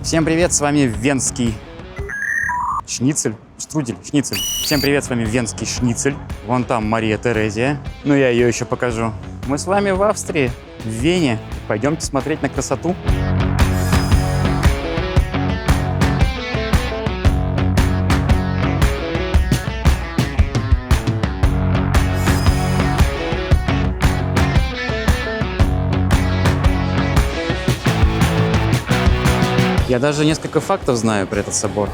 Всем привет, с вами Венский Шницель, Штрудель, Шницель. Всем привет, с вами Венский Шницель. Вон там Мария Терезия, ну я ее еще покажу. Мы с вами в Австрии, в Вене. Пойдемте смотреть на красоту. Я даже несколько фактов знаю про этот собор,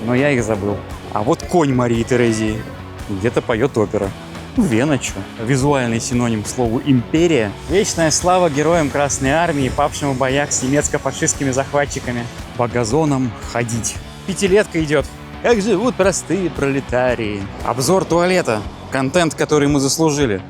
но я их забыл. А вот конь Марии Терезии где-то поет опера. Вена, что? Визуальный синоним слову «империя». Вечная слава героям Красной Армии, павшим в боях с немецко-фашистскими захватчиками. По газонам ходить. Пятилетка идет. Как живут простые пролетарии. Обзор туалета. Контент, который мы заслужили.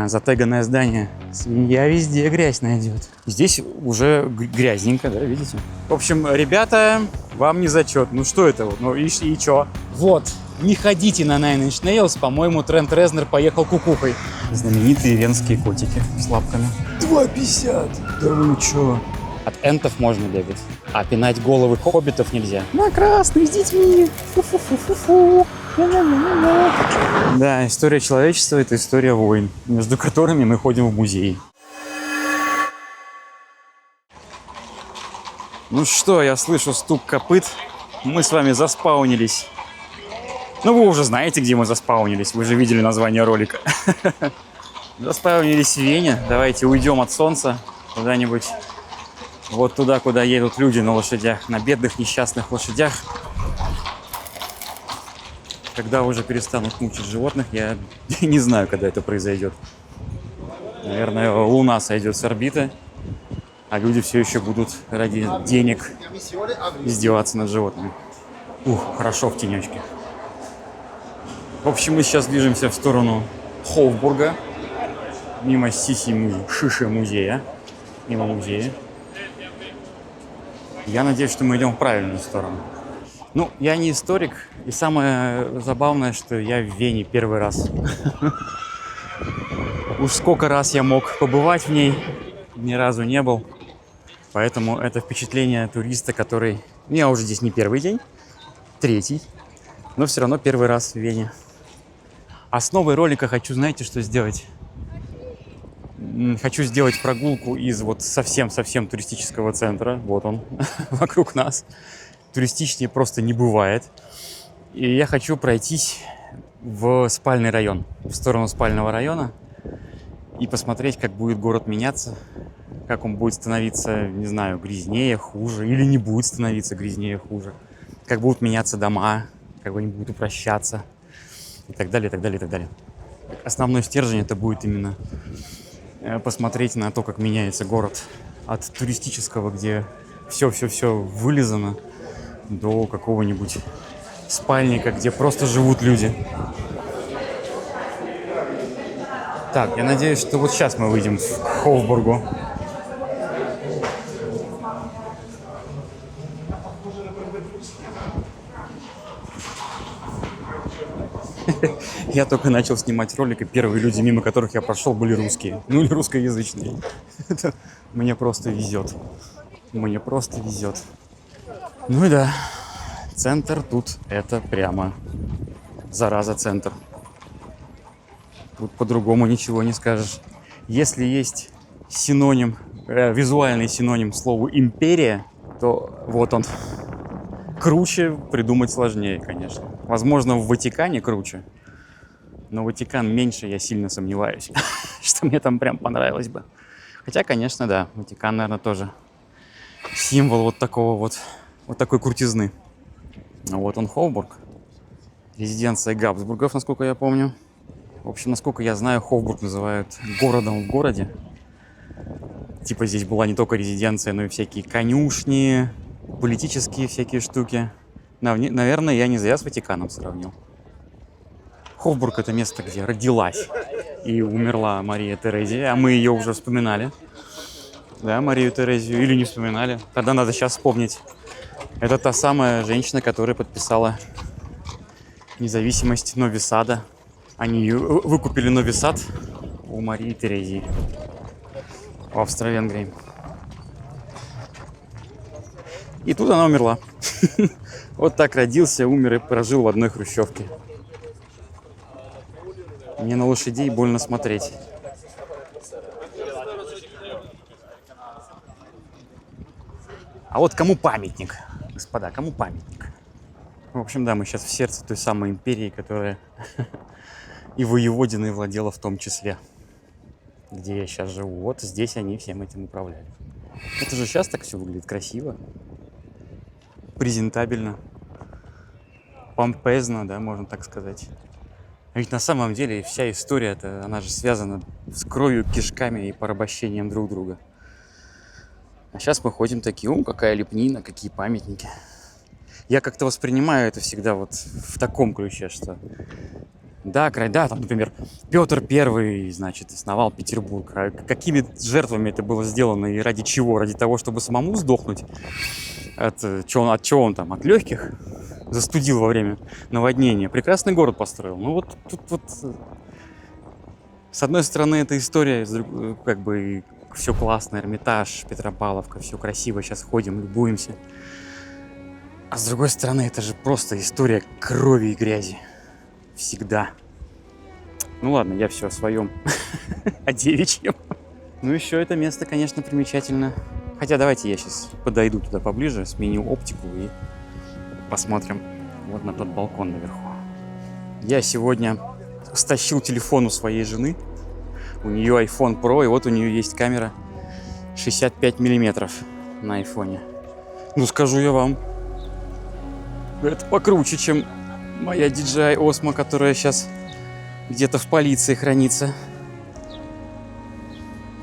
Затеганное здание. Свинья везде грязь найдет. Здесь уже грязненько, да, видите? В общем, ребята, вам не зачет. Ну что это вот? Ну и чё? Вот. Не ходите на Nine Inch Nails. По-моему, Трент Резнор поехал кукухой. Знаменитые венские котики с лапками. 2,50. Да вы чё? От энтов можно бегать, а пинать головы хоббитов нельзя. На красный с детьми. Фу-фу-фу-фу-фу. Да, история человечества – это история войн, между которыми мы ходим в музей. Ну что, я слышу стук копыт. Мы с вами заспаунились. Ну, вы уже знаете, где мы заспаунились. Вы же видели название ролика. Заспаунились в Вене. Давайте уйдем от солнца куда-нибудь. Вот туда, куда едут люди на лошадях, на бедных несчастных лошадях. Когда уже перестанут мучить животных, я не знаю, когда это произойдет. Наверное, Луна сойдет с орбиты, а люди все еще будут ради денег издеваться над животными. Хорошо в тенечке. В общем, мы сейчас движемся в сторону Хофбурга, мимо Шиши музея, мимо музея. Я надеюсь, что мы идем в правильную сторону. Ну, я не историк, и самое забавное, что я в Вене первый раз. Уж сколько раз я мог побывать в ней, ни разу не был. Поэтому это впечатление туриста, который... Я уже здесь не первый день, третий, но все равно первый раз в Вене. Основой ролика хочу, знаете, что сделать? Хочу сделать прогулку из вот совсем-совсем туристического центра. Вот он, вокруг нас. Туристичнее просто не бывает. И я хочу пройтись в спальный район, в сторону спального района, и посмотреть, как будет город меняться, как он будет становиться, не знаю, грязнее, хуже, или не будет становиться грязнее, хуже, как будут меняться дома, как они будут упрощаться, и так далее, и так далее, и так далее. Основной стержень это будет именно посмотреть на то, как меняется город от туристического, где все вылизано, до какого-нибудь спальника, где просто живут люди. Так, я надеюсь, что вот сейчас мы выйдем к Хофбургу. Я только начал снимать ролик, и первые люди, мимо которых я прошел, были русские. Ну или русскоязычные. Мне просто везет. Мне просто везет. Ну и да, центр тут это прямо зараза центр. Тут по-другому ничего не скажешь. Если есть синоним, визуальный синоним слову «империя», то вот он. Круче придумать сложнее, конечно. Возможно, в Ватикане круче, но Ватикан меньше, я сильно сомневаюсь, что мне там прям понравилось бы. Хотя, конечно, да, Ватикан, наверное, тоже символ вот такой крутизны. Вот он, Хофбург. Резиденция Габсбургов, насколько я помню. В общем, насколько я знаю, Хофбург называют городом в городе. Типа здесь была не только резиденция, но и всякие конюшни, политические всякие штуки. Наверное, я не зря с Ватиканом сравнил. Хофбург — это место, где родилась и умерла Мария Терезия, а мы ее уже вспоминали. Да, Марию Терезию, или не вспоминали. Тогда надо сейчас вспомнить. Это та самая женщина, которая подписала независимость Нови Сада. Они выкупили Нови Сад у Марии Терезии в Австро-Венгрии. И тут она умерла. Вот так родился, умер и прожил в одной хрущевке. Мне на лошадей больно смотреть. А вот кому памятник, господа, кому памятник? В общем, да, мы сейчас в сердце той самой империи, которая и воеводиной владела в том числе. Где я сейчас живу. Вот здесь они всем этим управляли. Это же сейчас так все выглядит красиво, презентабельно, помпезно, да, можно так сказать. А ведь на самом деле вся история-то, она же связана с кровью, кишками и порабощением друг друга. А сейчас мы ходим такие, какая лепнина, какие памятники. Я как-то воспринимаю это всегда вот в таком ключе, что да, там, например, Петр Первый, значит, основал Петербург. А какими жертвами это было сделано и ради чего? Ради того, чтобы самому сдохнуть? От чего он там? От легких? Застудил во время наводнения. Прекрасный город построил. Ну вот тут вот... С одной стороны, эта история, как бы, все классно, Эрмитаж, Петропавловка, все красиво, сейчас ходим, любуемся. А с другой стороны, это же просто история крови и грязи. Всегда. Ну ладно, я все о своем, о девичьем. Ну еще это место, конечно, примечательно. Хотя давайте я сейчас подойду туда поближе, сменю оптику и посмотрим вот на тот балкон наверху. Я сегодня стащил телефон у своей жены. У нее iPhone Pro, и вот у нее есть камера 65 миллиметров на айфоне. Ну скажу я вам, это покруче, чем моя DJI Osmo, которая сейчас где-то в полиции хранится.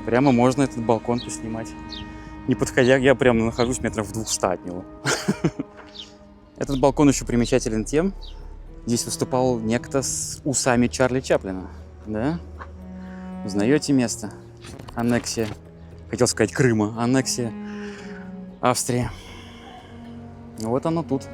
Прямо можно этот балкон поснимать. Не подходя, я прямо нахожусь метров в 200 от него. Этот балкон еще примечателен тем, здесь выступал некто с усами Чарли Чаплина. Да? Узнаете место? Аннексия. Хотел сказать Крыма. Аннексия Австрии. Вот оно тут.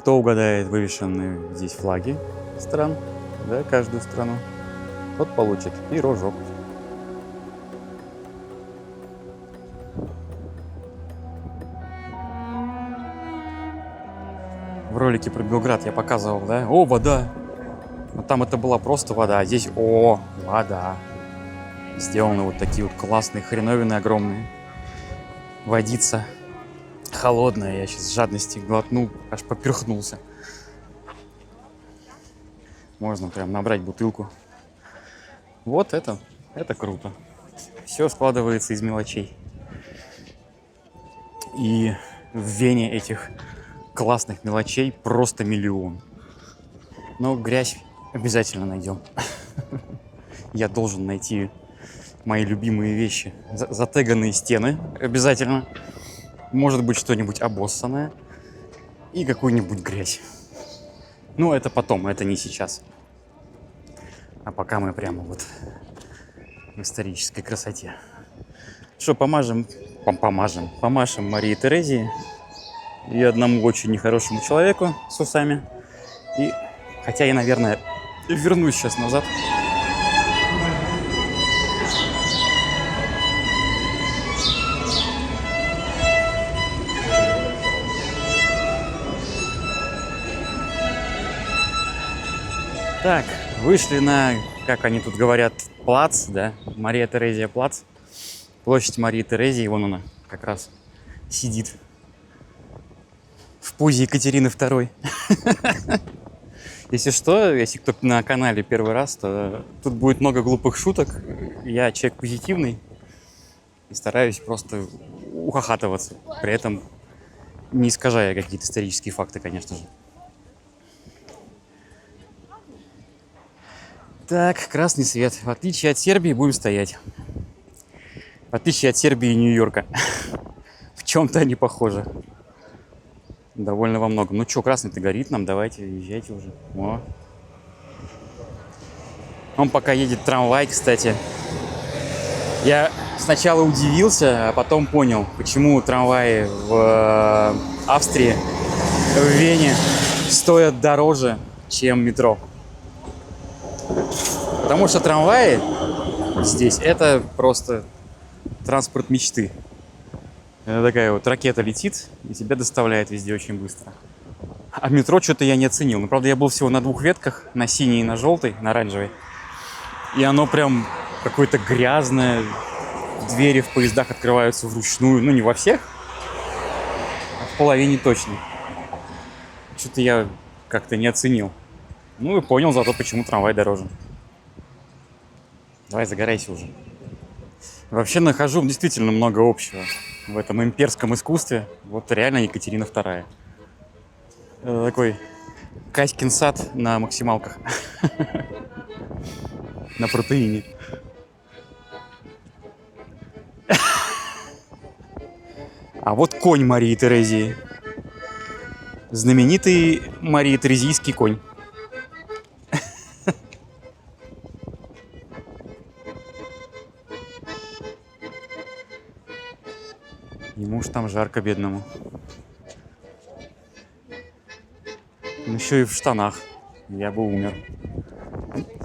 Кто угадает вывешенные здесь флаги стран, да, каждую страну, тот получит пирожок. В ролике про Белград я показывал, да? О, вода! Но там это была просто вода, а здесь, вода. Сделаны вот такие вот классные хреновины огромные. Водица холодная, я сейчас с жадности глотнул, аж поперхнулся. Можно прям набрать бутылку. Вот это круто. Все складывается из мелочей. И в Вене этих классных мелочей просто миллион. Но грязь обязательно найдем. Я должен найти мои любимые вещи. Затеганные стены обязательно. Может быть, что-нибудь обоссанное. И какую-нибудь грязь. Ну, это потом, это не сейчас. А пока мы прямо вот в исторической красоте. Что, помашем Марии Терезии и одному очень нехорошему человеку с усами. И, хотя я, наверное, вернусь сейчас назад. Так, вышли на, как они тут говорят, плац, да, Мария Терезия плац. Площадь Марии Терезии, вон она как раз сидит в позе Екатерины II. Если что, если кто на канале первый раз, то тут будет много глупых шуток. Я человек позитивный и стараюсь просто ухахатываться, при этом не искажая какие-то исторические факты, конечно же. Так, красный свет. В отличие от Сербии будем стоять. В отличие от Сербии и Нью-Йорка. В чем-то они похожи. Довольно во многом. Ну что, красный-то горит нам, давайте, езжайте уже. О. Он пока едет трамвай, кстати. Я сначала удивился, а потом понял, почему трамваи в Австрии, в Вене стоят дороже, чем метро. Потому что трамваи здесь это просто транспорт мечты. Это такая вот ракета летит и тебя доставляет везде очень быстро. А метро что-то я не оценил. Ну, правда, я был всего на 2 ветках, на синей и на желтой, на оранжевой. И оно прям какое-то грязное. Двери в поездах открываются вручную. Ну, не во всех, а в половине точно. Что-то я как-то не оценил. Ну и понял зато, почему трамвай дороже. Давай, загорайся уже. Вообще нахожу действительно много общего в этом имперском искусстве. Вот реально Екатерина II. Это такой Катькин сад на максималках. На протеине. А вот конь Марии Терезии. Знаменитый Марии Терезийский конь. Ему ж там жарко, бедному. Он еще и в штанах. Я бы умер.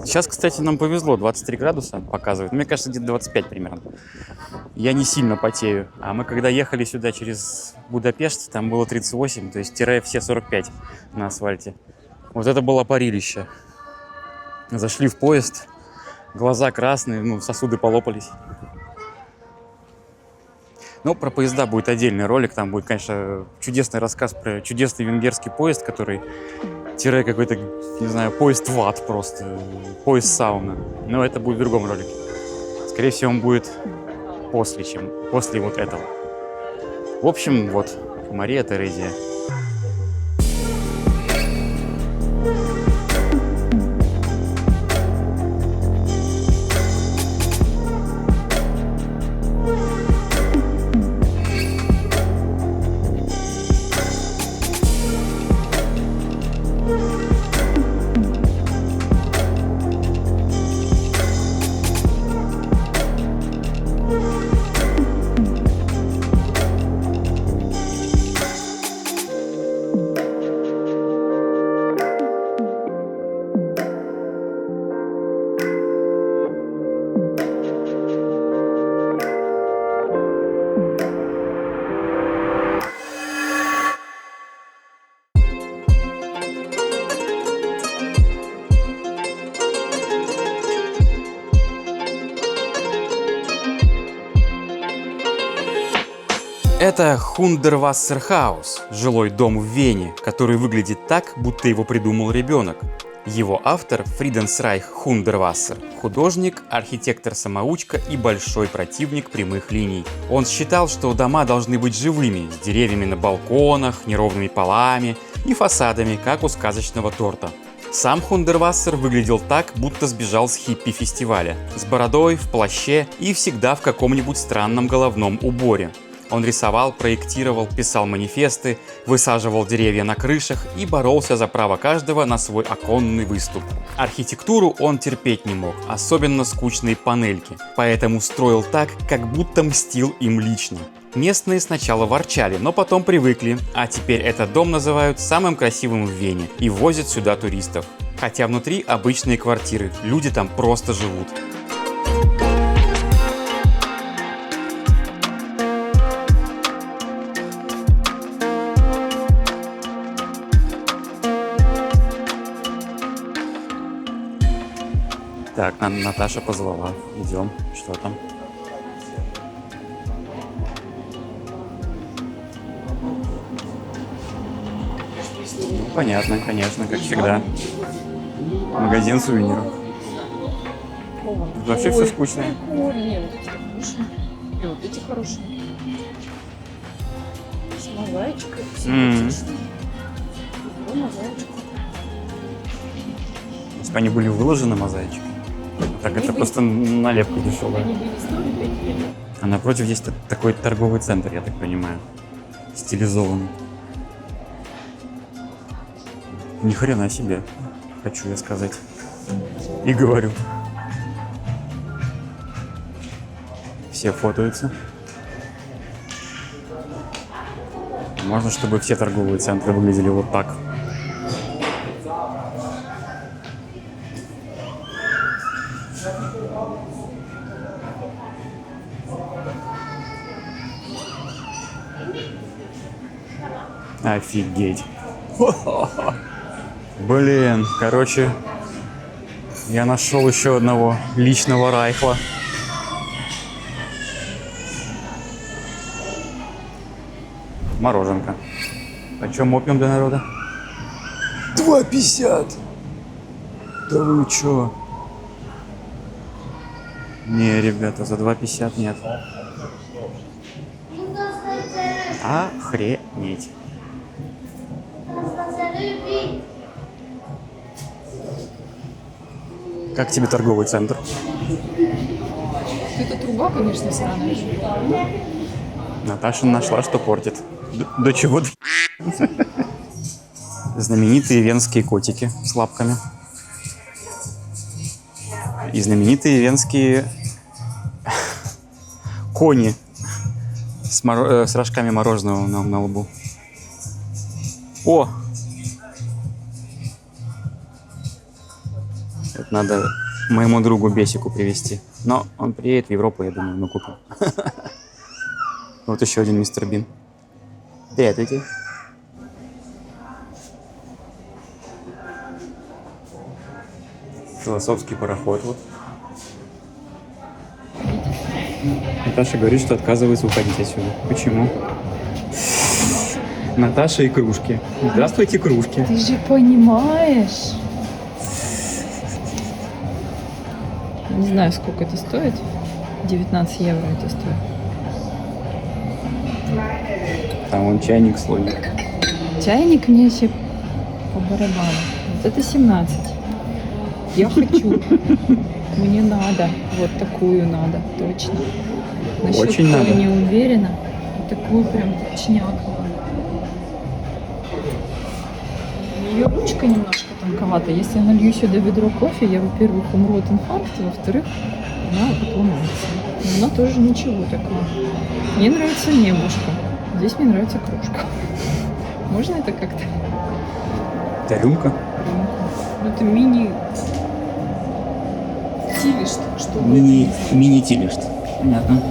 Сейчас, кстати, нам повезло. 23 градуса показывает. Мне кажется, где-то 25 примерно. Я не сильно потею. А мы когда ехали сюда через Будапешт, там было 38, то есть все 45 на асфальте. Вот это было парилище. Зашли в поезд, глаза красные, ну, сосуды полопались. Но про поезда будет отдельный ролик. Там будет, конечно, чудесный рассказ про чудесный венгерский поезд, который какой-то, не знаю, поезд в ад просто. Поезд сауна. Но это будет в другом ролике. Скорее всего, он будет после вот этого. В общем, вот, Мария Терезия. Это Хундервассерхаус, жилой дом в Вене, который выглядит так, будто его придумал ребенок. Его автор Фриденсрайх Хундервассер, художник, архитектор-самоучка и большой противник прямых линий. Он считал, что дома должны быть живыми, с деревьями на балконах, неровными полами и фасадами, как у сказочного торта. Сам Хундервассер выглядел так, будто сбежал с хиппи-фестиваля, с бородой, в плаще и всегда в каком-нибудь странном головном уборе. Он рисовал, проектировал, писал манифесты, высаживал деревья на крышах и боролся за право каждого на свой оконный выступ. Архитектуру он терпеть не мог, особенно скучные панельки, поэтому строил так, как будто мстил им лично. Местные сначала ворчали, но потом привыкли, а теперь этот дом называют самым красивым в Вене и возят сюда туристов. Хотя внутри обычные квартиры, люди там просто живут. Так, Наташа позвала. Идем. Что там? Ну, понятно, конечно, как всегда. Магазин сувениров. Вообще все скучно. Нет, вот эти хорошие. С мозаичкой. Мозаичка. Если бы они были выложены мозаичкой. Так это просто налепка дешевая. Они бы не стоили 5 евро. А напротив есть такой торговый центр, я так понимаю. Стилизованный. Ни хрена себе, хочу я сказать. И говорю. Все фотаются. Можно, чтобы все торговые центры выглядели вот так. Офигеть. Блин, короче, я нашел еще одного личного Райхла. Мороженка. Почем опиум для народа? 2,50. Да вы чё? Не, ребята, за 2,50 нет. Охренеть. Как тебе торговый центр? Это труба, конечно, сраная. Наташа нашла, что портит. До чего? Знаменитые венские котики с лапками. И знаменитые венские кони с рожками мороженого на лбу. О! Это надо моему другу Бесику привезти. Но он приедет в Европу, я думаю, мы купим. Вот еще один мистер Бин. Здравствуйте. Философский пароход вот. Наташа говорит, что отказывается уходить отсюда. Почему? Наташа и кружки. Здравствуйте, кружки. Ты же понимаешь. Не знаю, сколько это стоит. 19 евро это стоит. Там вон чайник, слоник. Чайник мне еще по барабану. Вот это 17. Я хочу. Мне надо. Вот такую надо, точно. Насчет Очень той надо. не уверена. Вот такую прям точняк. Ее ручка немножко тонковата. Если я налью сюда ведро кофе, я, во-первых, умру от инфаркта, во-вторых, она отломается. Но она тоже ничего такого. Мне нравится небушка. Здесь мне нравится кружка. Можно это как-то? Это рюмка? Ну, это мини... Тилиш, что бы это ни значило. Мини-тилишт. Понятно.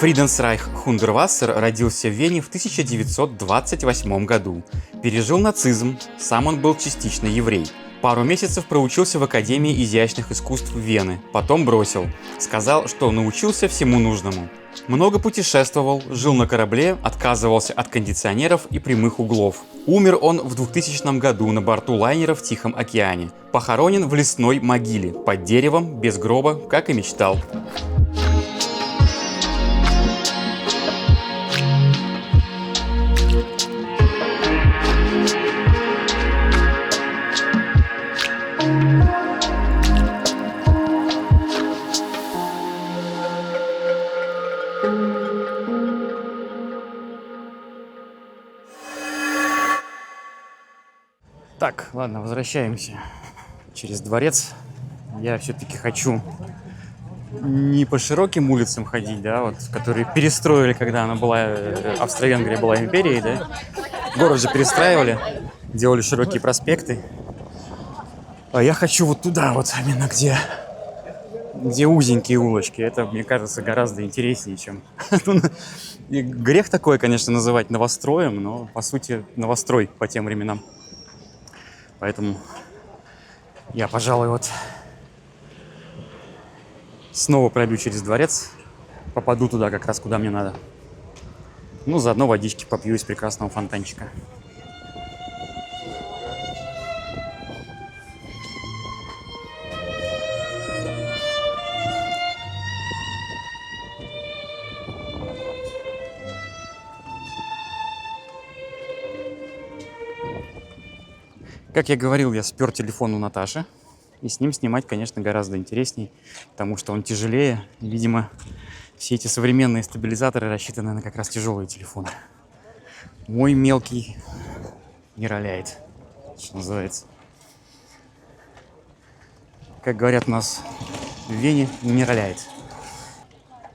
Фриденсрайх Хундервассер родился в Вене в 1928 году. Пережил нацизм, сам он был частично еврей. Пару месяцев проучился в Академии изящных искусств Вены, потом бросил. Сказал, что научился всему нужному. Много путешествовал, жил на корабле, отказывался от кондиционеров и прямых углов. Умер он в 2000 году на борту лайнера в Тихом океане. Похоронен в лесной могиле, под деревом, без гроба, как и мечтал. Так, ладно, возвращаемся через дворец. Я все-таки хочу не по широким улицам ходить, да, вот, которые перестроили, когда она была, Австро-Венгрия была империей, да. Город же перестраивали, делали широкие проспекты. А я хочу вот туда, вот именно где узенькие улочки. Это, мне кажется, гораздо интереснее, чем... И грех такое, конечно, называть новостроем, но, по сути, новострой по тем временам. Поэтому я, пожалуй, вот снова пройду через дворец, попаду туда как раз, куда мне надо. Ну, заодно водички попью из прекрасного фонтанчика. Как я говорил, я спер телефон у Наташи. И с ним снимать, конечно, гораздо интересней, потому что он тяжелее. И, видимо, все эти современные стабилизаторы рассчитаны на как раз тяжелые телефоны. Мой мелкий не роляет, что называется. Как говорят у нас в Вене, не роляет.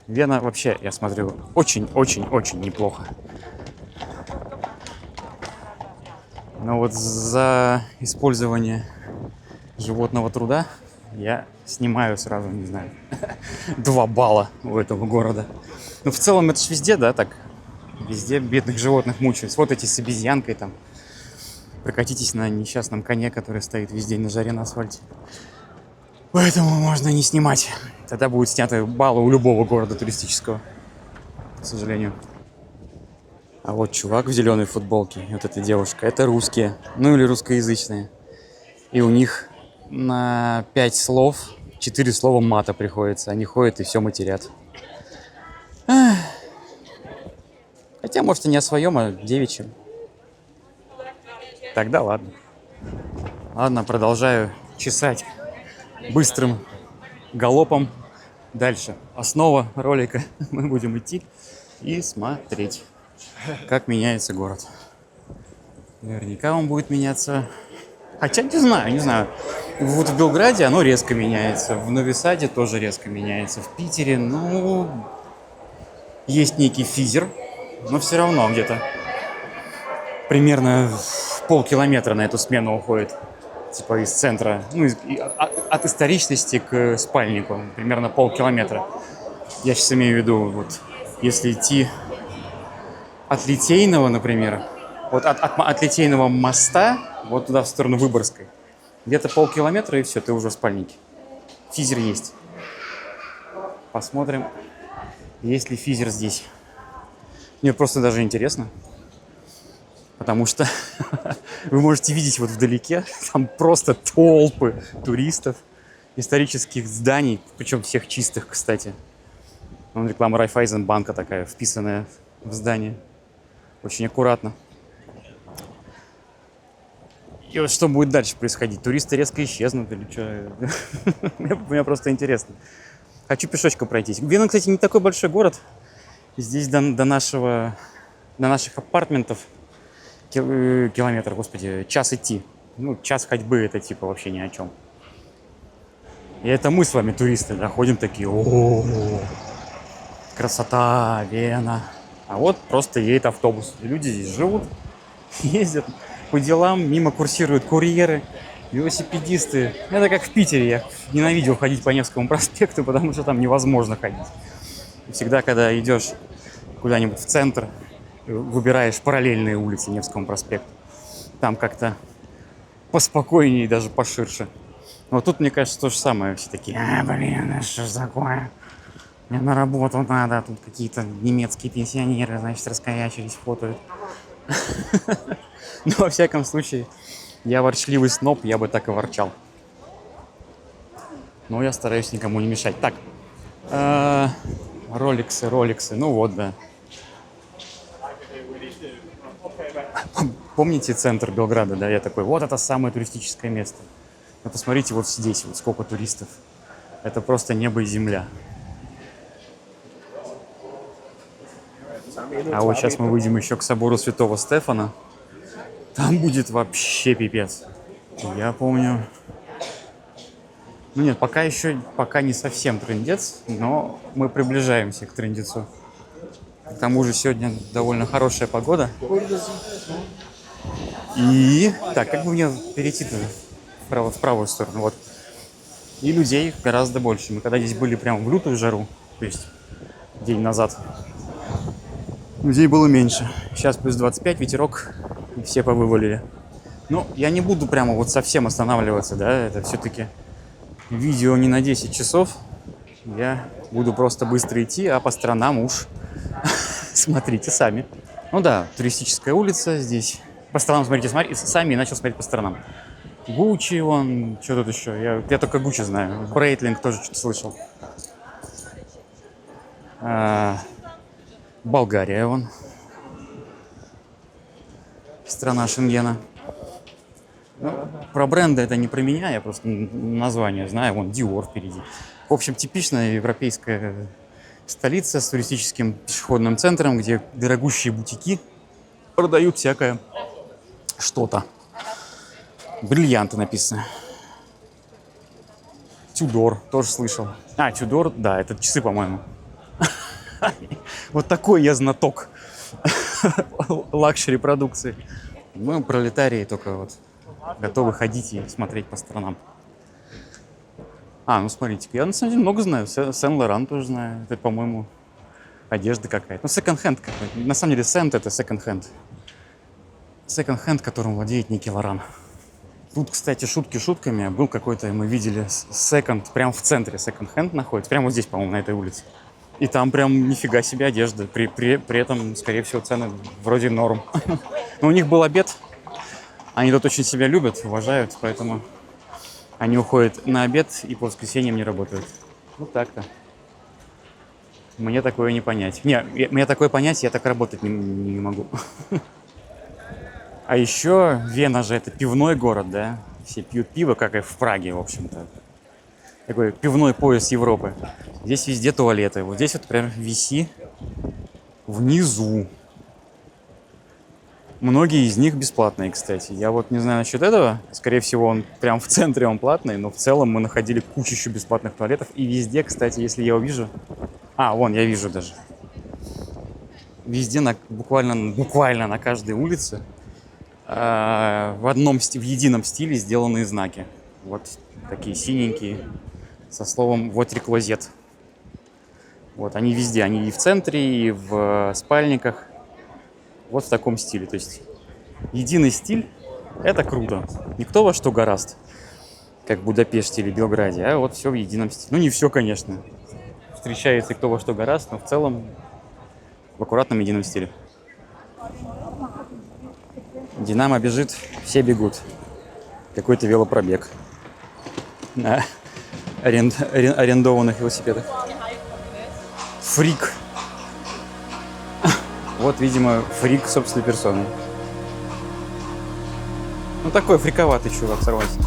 Вена вообще, я смотрю, очень-очень-очень неплохо. Но вот за использование животного труда я снимаю сразу, не знаю, 2 балла у этого города. Ну, в целом, это ж везде, да, так? Везде бедных животных мучают. Вот эти с обезьянкой там. Прокатитесь на несчастном коне, который стоит весь день на жаре на асфальте. Поэтому можно не снимать. Тогда будут сняты баллы у любого города туристического, к сожалению. А вот чувак в зеленой футболке, вот эта девушка, это русские, ну или русскоязычные. И у них на 5 слов 4 слова мата приходится. Они ходят и все матерят. Хотя, может, и не о своем, а девичьем. Тогда ладно. Ладно, продолжаю чесать быстрым галопом. Дальше. Основа ролика. Мы будем идти и смотреть, как меняется город. Наверняка он будет меняться. Хотя не знаю. Вот в Белграде оно резко меняется. В Нови Саде тоже резко меняется. В Питере, ну, есть некий физер, но все равно где-то примерно полкилометра на эту смену уходит. Типа из центра, ну, от историчности к спальнику. Примерно полкилометра. Я сейчас имею в виду, вот, если идти от Литейного, например, вот от Литейного моста, вот туда, в сторону Выборгской, где-то полкилометра, и все, ты уже в спальнике. Физер есть. Посмотрим, есть ли физер здесь. Мне просто даже интересно. Потому что вы можете видеть вот вдалеке, там просто толпы туристов, исторических зданий, причем всех чистых, кстати. Вон реклама Райффайзенбанка такая, вписанная в здание. Очень аккуратно. И вот что будет дальше происходить? Туристы резко исчезнут или что? Мне просто интересно. Хочу пешочком пройтись. Вена, кстати, не такой большой город. Здесь до наших апартментов километр, господи, час идти. Ну, час ходьбы, это типа вообще ни о чем. И это мы с вами, туристы, да, ходим такие: о, красота, Вена. А вот просто едет автобус. И люди здесь живут, ездят по делам, мимо курсируют курьеры, велосипедисты. Это как в Питере. Я ненавидел ходить по Невскому проспекту, потому что там невозможно ходить. И всегда, когда идешь куда-нибудь в центр, выбираешь параллельные улицы Невскому проспекту. Там как-то поспокойнее и даже поширше. Вот тут, мне кажется, то же самое. Все такие: блин, что ж такое? Мне на работу надо. Тут какие-то немецкие пенсионеры, значит, раскорячились, фотают. Но, во всяком случае, я ворчливый сноб, я бы так и ворчал. Но я стараюсь никому не мешать. Так, роликсы, ну вот, да. Помните центр Белграда, да? Я такой: вот это самое туристическое место. Но посмотрите вот здесь, вот сколько туристов. Это просто небо и земля. А вот сейчас мы выйдем еще к собору Святого Стефана. Там будет вообще пипец. Я помню... Ну нет, пока не совсем трындец, но мы приближаемся к трындецу. К тому же сегодня довольно хорошая погода. И... Так, как бы мне перейти-то в правую сторону? Вот. И людей гораздо больше. Мы когда здесь были прям в лютую жару, то есть день назад, людей было меньше. Сейчас плюс 25, ветерок, и все повывалили. Ну, я не буду прямо вот совсем останавливаться, да, это все-таки видео не на 10 часов. Я буду просто быстро идти, а по сторонам уж смотрите сами. Ну да, туристическая улица здесь. По сторонам смотрите сами, и начал смотреть по сторонам. Гуччи вон, что тут еще? Я только Гуччи знаю. Брейтлинг тоже что-то слышал. Болгария вон. Страна Шенгена. Ну, про бренды это не про меня, я просто название знаю. Вон Dior впереди. В общем, типичная европейская столица с туристическим пешеходным центром, где дорогущие бутики продают всякое что-то. Бриллианты написано. Тюдор, тоже слышал. Тюдор, да, это часы, по-моему. Вот такой я знаток лакшери продукции. Мы пролетарии только вот готовы ходить и смотреть по сторонам. Ну смотрите, я на самом деле много знаю. Сен-Лоран тоже знаю. Это, по-моему, одежда какая-то. Ну, секонд-хенд какой-то. На самом деле, Сент — это секонд-хенд. Секонд-хенд, которым владеет некий Лоран. Тут, кстати, шутки шутками. Был какой-то, мы видели, секонд, прямо в центре секонд-хенд находится. Прямо вот здесь, по-моему, на этой улице. И там прям нифига себе одежда. При этом, скорее всего, цены вроде норм. Но у них был обед. Они тут очень себя любят, уважают, поэтому они уходят на обед и по воскресеньям не работают. Вот так-то. Мне такое не понять. Мне такое понять, я так работать не могу. А еще Вена же это пивной город, да? Все пьют пиво, как и в Праге, в общем-то. Такой пивной пояс Европы. Здесь везде туалеты. Вот здесь вот прям виси внизу. Многие из них бесплатные, кстати. Я вот не знаю насчет этого. Скорее всего, он прям в центре он платный, но в целом мы находили кучу бесплатных туалетов. И везде, кстати, если я увижу... Вон, я вижу даже. Везде, буквально на каждой улице в едином стиле сделанные знаки. Вот такие синенькие, со словом «Вотри клозет». Вот, они везде. Они и в центре, и в спальниках. Вот в таком стиле. То есть единый стиль – это круто. Никто во что горазд, как в Будапеште или Белграде, а вот все в едином стиле. Ну, не все, конечно. Встречается кто во что горазд, но в целом в аккуратном едином стиле. Динамо бежит, все бегут. Какой-то велопробег на арендованных велосипедах. Фрик. Вот, видимо, фрик собственной персоной. Ну, такой фриковатый чувак, согласен.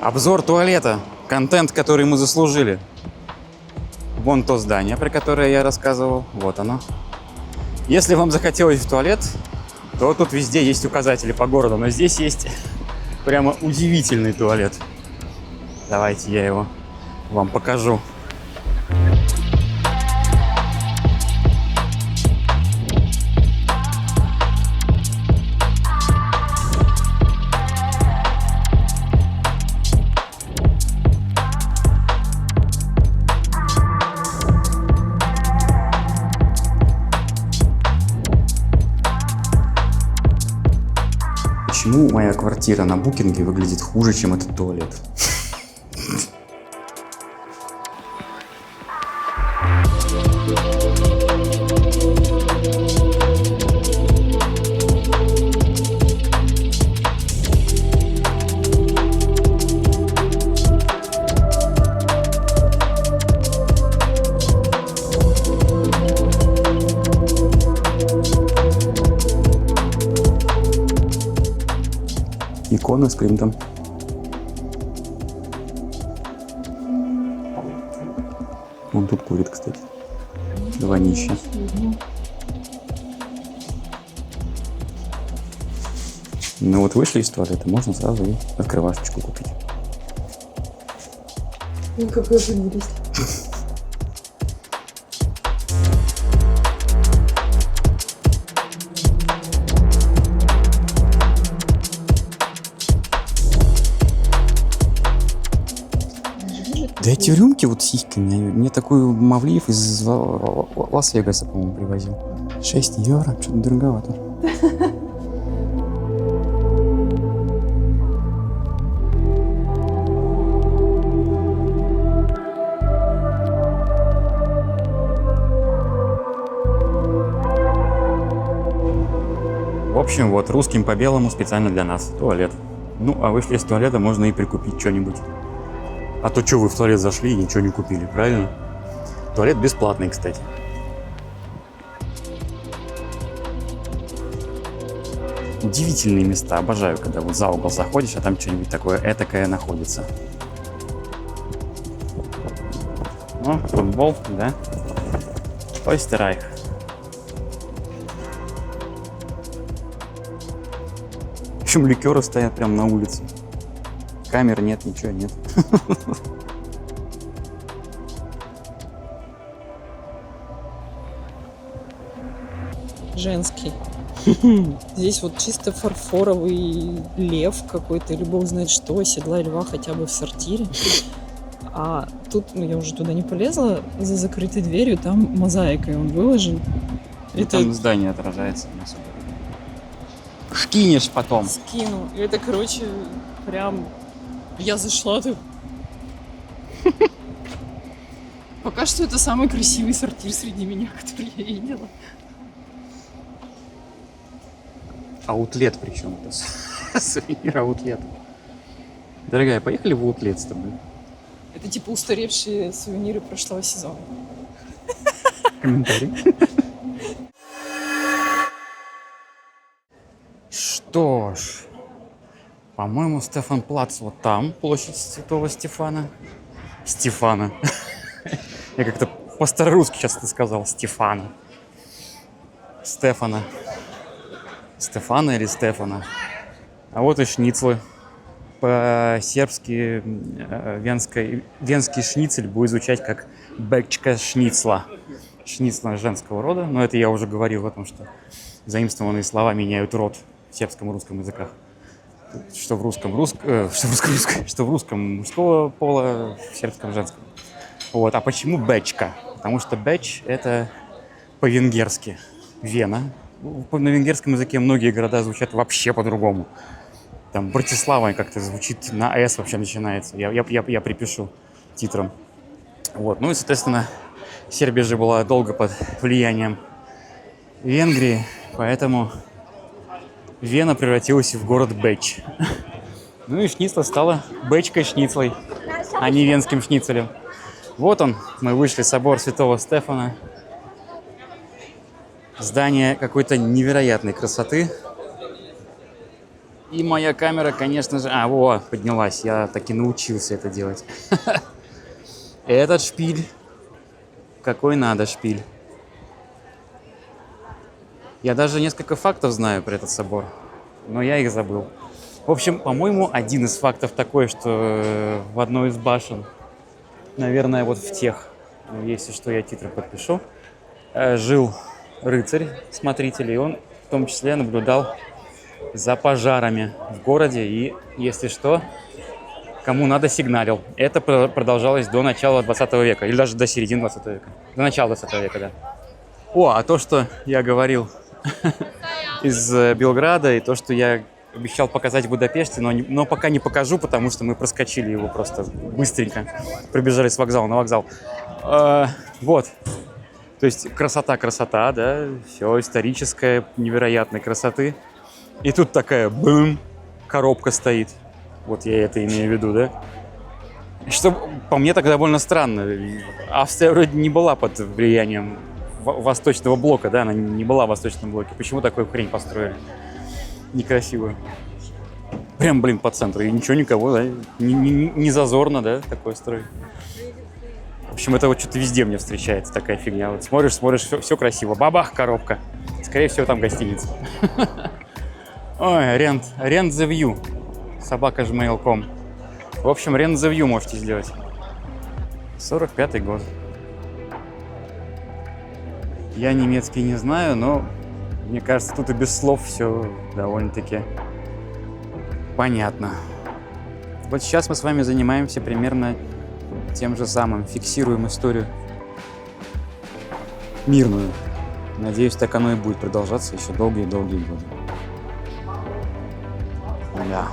Обзор туалета. Контент, который мы заслужили. Вон то здание, про которое я рассказывал. Вот оно. Если вам захотелось в туалет, то тут везде есть указатели по городу. Но здесь есть прямо удивительный туалет. Давайте я его вам покажу. Почему моя квартира на букинге выглядит хуже, чем этот туалет? Балконы с принтом. Он тут курит, кстати. Два нищих. Ну вот вышли из туалета, можно сразу и открывашечку купить. Ну какой прелесть. Да эти рюмки вот сиськами, мне такой Мавлиев из Лас-Вегаса, по-моему, привозил. 6 евро, что-то дороговато. В общем, вот, русским по белому специально для нас. Туалет. Ну, а вышли из туалета, можно и прикупить что-нибудь. А то что вы в туалет зашли и ничего не купили, правильно? Туалет бесплатный, кстати. Удивительные места, обожаю, когда вот за угол заходишь, а там что-нибудь такое этакое находится. О, футбол, да? Ойстерайх. В общем, ликеры стоят прямо на улице. Камер нет, ничего нет. Женский. Здесь вот чисто фарфоровый лев какой-то, или бог знает что, седла льва хотя бы в сортире. А тут, ну я уже туда не полезла, за закрытой дверью там мозаикой он выложен. Это там здание отражается. Скинешь потом. Скину. И это, короче, прям... Я зашла тут. Пока что это самый красивый сортир среди меня, который я видела. Аутлет причем. Это сувенир аутлет. Дорогая, поехали в аутлет с тобой? Это типа устаревшие сувениры прошлого сезона. Комментарий. Что ж, по-моему, Стефан-Плац вот там, площадь Святого Стефана. Стефана. Я как-то по-старорусски сейчас это сказал. Стефана. Стефана. Стефана или Стефана. А вот и шницлы. По-сербски венский шницель будет звучать как бэкчка шницла. Шницла женского рода. Но это я уже говорил о том, что заимствованные слова меняют род в сербском и русском языках. Что в русском мужского пола, в сербском женского. Вот. А почему бэчка? Потому что бэч — это по-венгерски Вена. На венгерском языке многие города звучат вообще по-другому. Там Братислава как-то звучит на «с» вообще начинается. Я припишу титром. Вот. Ну и, соответственно, Сербия же была долго под влиянием Венгрии, поэтому Вена превратилась в город Бэч. Ну и шницла стала бэчкой-шницлой, а не венским шницелем. Вот он, мы вышли, собор Святого Стефана. Здание какой-то невероятной красоты. И моя камера, конечно же... поднялась. Я таки научился это делать. Этот шпиль. Какой надо шпиль. Я даже несколько фактов знаю про этот собор, но я их забыл. В общем, по-моему, один из фактов такой, что в одной из башен, наверное, вот в тех, если что, я титры подпишу, жил рыцарь, смотритель, и он в том числе наблюдал за пожарами в городе, и, если что, кому надо, сигналил. Это продолжалось до начала 20 века, или даже до середины 20 века. До начала 20 века, да. А то, что я говорил из Белграда, и то, что я обещал показать в Будапеште, но пока не покажу, потому что мы проскочили его просто быстренько. Прибежали с вокзала на вокзал. Вот. То есть красота, да, все историческое, невероятной красоты. И тут такая, бум, коробка стоит. Вот я это имею в виду, да? Что по мне так довольно странно. Австрия вроде не была под влиянием Восточного блока, да, она не была в Восточном блоке. Почему такую хрень построили? Некрасивую. Прям, блин, по центру. И ничего, никого, да? Не зазорно, да, такой строй. В общем, это вот что-то везде мне встречается, такая фигня. Вот смотришь, все красиво. Бабах, коробка. Скорее всего, там гостиница. Ой, rent the view. Собака.gmail.com. В общем, rent the view можете сделать. 45-й год. Я немецкий не знаю, но мне кажется, тут и без слов все довольно-таки понятно. Вот сейчас мы с вами занимаемся примерно тем же самым. Фиксируем историю мирную. Надеюсь, так оно и будет продолжаться еще долгие-долгие годы. Да.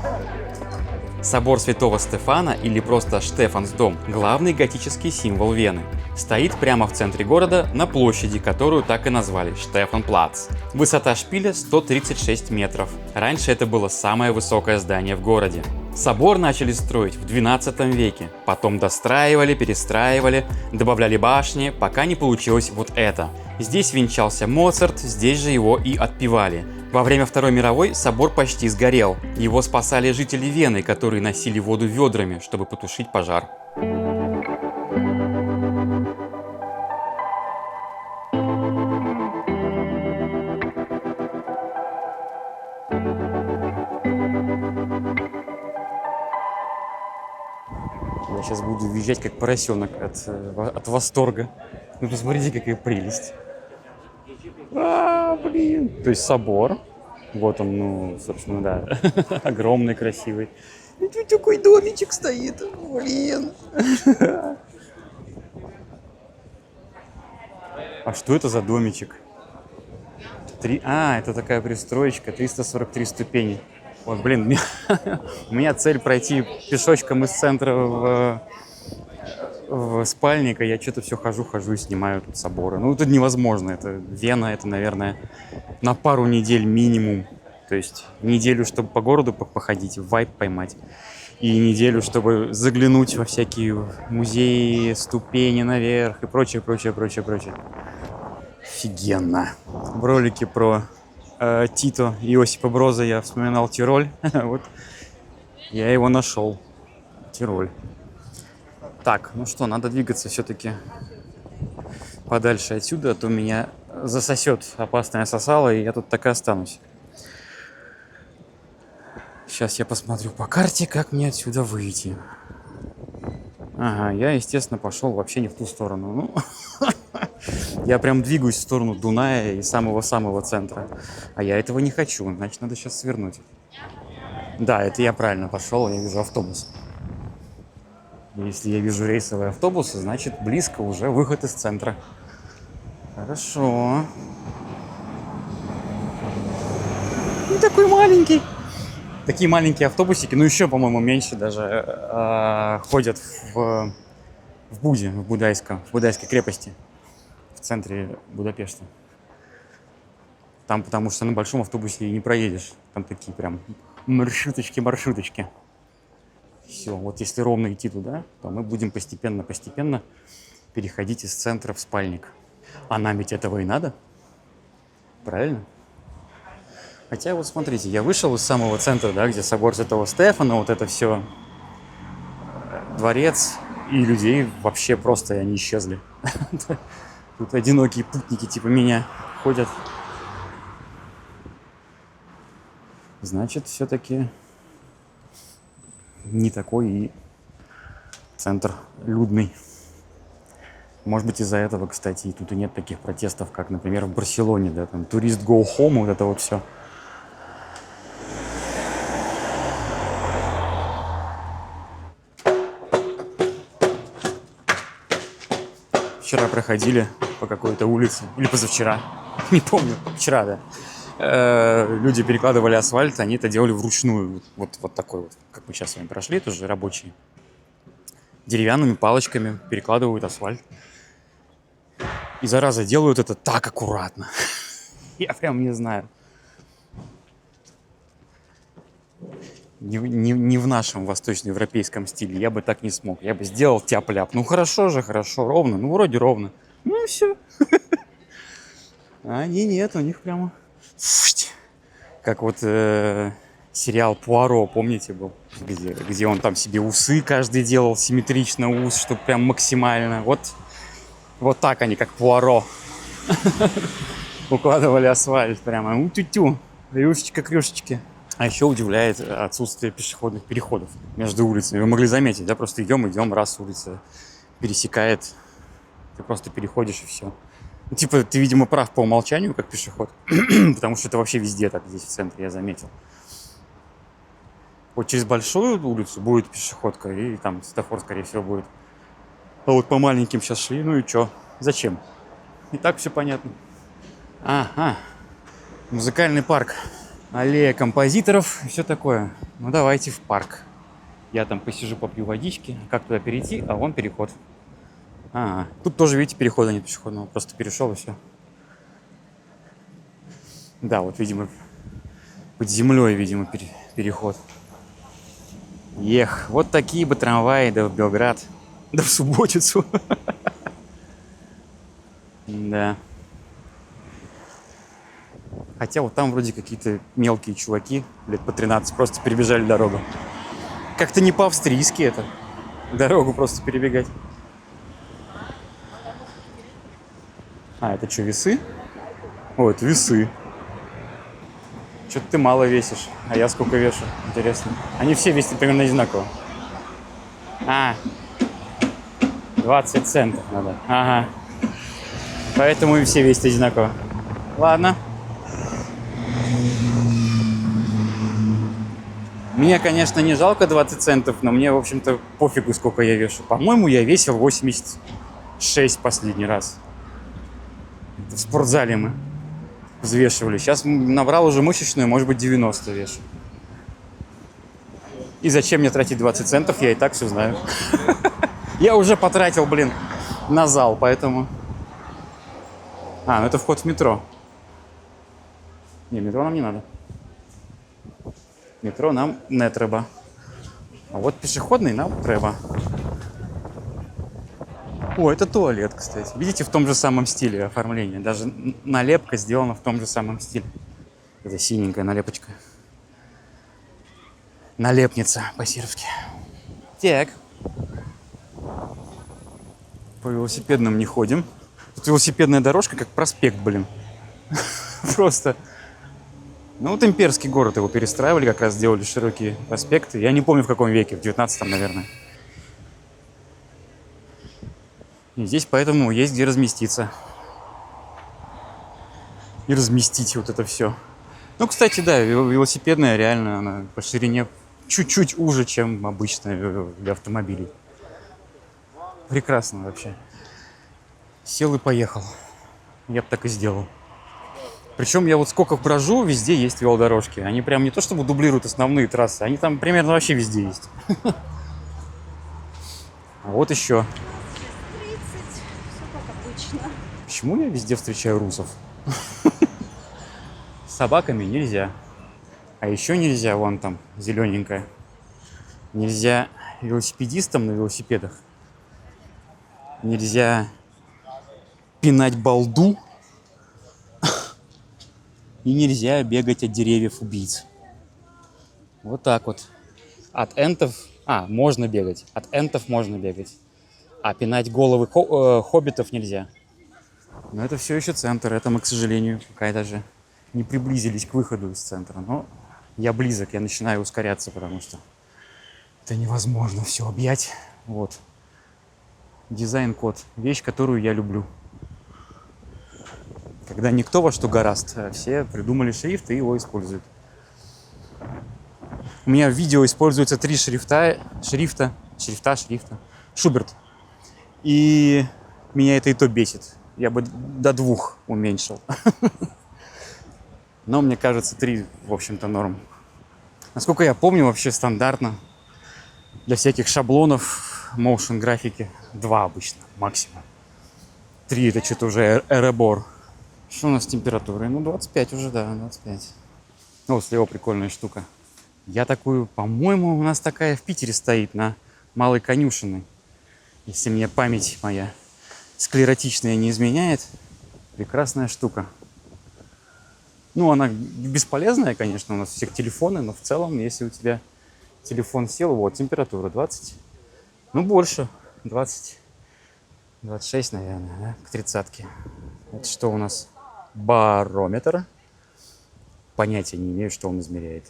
Собор Святого Стефана, или просто Штефансдом, главный готический символ Вены. Стоит прямо в центре города, на площади, которую так и назвали – Штефанплац. Высота шпиля 136 метров. Раньше это было самое высокое здание в городе. Собор начали строить в 12 веке, потом достраивали, перестраивали, добавляли башни, пока не получилось вот это. Здесь венчался Моцарт, здесь же его и отпевали. Во время Второй мировой собор почти сгорел. Его спасали жители Вены, которые носили воду ведрами, чтобы потушить пожар. Я сейчас буду визжать как поросенок от восторга. Ну посмотрите, какая прелесть. Блин. То есть собор. Вот он, ну, собственно, да. Огромный, красивый. И тут такой домичек стоит. Блин. А что это за домичек? Это такая пристроечка. 343 ступени. Вот, блин, у меня цель пройти пешочком из центра в спальник, а я что-то все хожу и снимаю тут соборы. Ну, это невозможно. Это Вена, это, наверное, на пару недель минимум. То есть неделю, чтобы по городу походить, вайб поймать. И неделю, чтобы заглянуть во всякие музеи, ступени наверх и прочее. Офигенно. В ролике про Тито Иосипа Броза я вспоминал Тироль. Вот я его нашел. Тироль. Так, ну что, надо двигаться все-таки подальше отсюда, а то меня засосет опасное сосало, и я тут так и останусь. Сейчас я посмотрю по карте, как мне отсюда выйти. Ага, я, естественно, пошел вообще не в ту сторону. Ну, я прям двигаюсь в сторону Дуная и самого-самого центра. А я этого не хочу, значит, надо сейчас свернуть. Да, это я правильно пошел, я вижу автобус. Если я вижу рейсовые автобусы, значит, близко уже выход из центра. Хорошо. Ну, такой маленький. Такие маленькие автобусики, ну еще, по-моему, меньше даже, ходят в Будайской крепости, в центре Будапешта. Там, потому что на большом автобусе и не проедешь. Там такие прям маршруточки. Все, вот если ровно идти туда, то мы будем постепенно переходить из центра в спальник. А нам ведь этого и надо. Правильно? Хотя вот смотрите, я вышел из самого центра, да, где собор Святого Стефана, вот это все, дворец, и людей вообще просто они исчезли. Тут одинокие путники типа меня ходят. Значит, все-таки не такой и центр людный. Может быть, из-за этого, кстати, и тут и нет таких протестов, как, например, в Барселоне, да, там турист go home, вот это вот все. Вчера проходили по какой-то улице, или позавчера, не помню, вчера, да. Люди перекладывали асфальт, они это делали вручную, вот такой вот, как мы сейчас с вами прошли, тоже рабочие. Деревянными палочками перекладывают асфальт. И, зараза, делают это так аккуратно. Я прям не знаю. Не в нашем восточноевропейском стиле. Я бы так не смог. Я бы сделал тяп-ляп. Ну хорошо же, хорошо, ровно. Ну вроде ровно. Ну все. А они нет, у них прямо... Как вот сериал «Пуаро», помните, был? Где он там себе усы каждый делал, симметрично ус, чтобы прям максимально. Вот так они, как Пуаро, укладывали асфальт прямо. У-тю-тю, рюшечка к рюшечке. А еще удивляет отсутствие пешеходных переходов между улицами. Вы могли заметить, да, просто идем, раз улица пересекает, ты просто переходишь и все. Ну, типа, ты, видимо, прав по умолчанию, как пешеход, потому что это вообще везде так, здесь в центре, я заметил. Вот через большую улицу будет пешеходка, и там светофор, скорее всего, будет. А вот по маленьким сейчас шли, ну и чё? Зачем? И так все понятно. Ага, музыкальный парк. Аллея композиторов и все такое. Ну, давайте в парк. Я там посижу, попью водички. Как туда перейти? А вон переход. Ага. Тут тоже, видите, перехода нет пешеходного. Просто перешел и все. Да, вот, видимо, под землей, видимо, переход. Эх, вот такие бы трамваи, да в Белград. Да в Субботицу. Да. Хотя вот там вроде какие-то мелкие чуваки, лет по 13, просто перебежали дорогу. Как-то не по-австрийски это. Дорогу просто перебегать. А, это что, весы? О, это весы. Что-то ты мало весишь. А я сколько вешу? Интересно. Они все весят примерно одинаково. 20 центов надо. Ага. Поэтому и все весят одинаково. Ладно. Мне, конечно, не жалко 20 центов, но мне, в общем-то, пофигу, сколько я вешу. По-моему, я весил 86 последний раз. В спортзале мы взвешивали. Сейчас набрал уже мышечную, может быть, 90 вешу. И зачем мне тратить 20 центов, я и так все знаю. Я уже потратил, на зал, поэтому... Ну это вход в метро. Не, метро нам не надо. Метро нам не треба. А вот пешеходный нам треба. О, это туалет, кстати. Видите, в том же самом стиле оформления. Даже налепка сделана в том же самом стиле. Это синенькая налепочка. Налепница по-сербски. Так. По велосипедным не ходим. Тут велосипедная дорожка, как проспект, Просто. Ну вот имперский город его перестраивали, как раз сделали широкие проспекты. Я не помню, в каком веке, в 19-м, наверное. И здесь поэтому есть где разместиться. И разместить вот это все. Ну, кстати, да, велосипедная реально, она по ширине чуть-чуть уже, чем обычная для автомобилей. Прекрасно вообще. Сел и поехал. Я бы так и сделал. Причем я вот сколько брожу, везде есть велодорожки. Они прям не то чтобы дублируют основные трассы, они там примерно вообще везде есть. А вот еще. 30, все как обычно. Почему я везде встречаю русов? С собаками нельзя. А еще нельзя, вон там, зелененькая. Нельзя велосипедистам на велосипедах. Нельзя пинать балду. И нельзя бегать от деревьев убийц. Вот так вот. От энтов... можно бегать. От энтов можно бегать. А пинать головы хоббитов нельзя. Но это все еще центр. Это мы, к сожалению, пока даже не приблизились к выходу из центра. Но я близок, я начинаю ускоряться, потому что это невозможно все объять. Вот. Дизайн-код. Вещь, которую я люблю. Когда никто во что горазд, все придумали шрифт и его используют. У меня в видео используется 3 шрифта. Шуберт. И меня это и то бесит. Я бы до 2 уменьшил. Но мне кажется, 3, в общем-то, норм. Насколько я помню, вообще стандартно для всяких шаблонов motion графики 2 обычно, максимум. 3 это что-то уже эребор. Что у нас с температурой? 25 уже, да, 25. Вот слева прикольная штука. Я такую, по-моему, у нас такая в Питере стоит на Малой Конюшиной. Если мне память моя склеротичная не изменяет. Прекрасная штука. Ну, она бесполезная, конечно, у нас у всех телефоны, но в целом, если у тебя телефон сел, вот, температура 20, ну, больше, 20, 26, наверное, да, к 30. Это что у нас? Барометр. Понятия не имею, что он измеряет.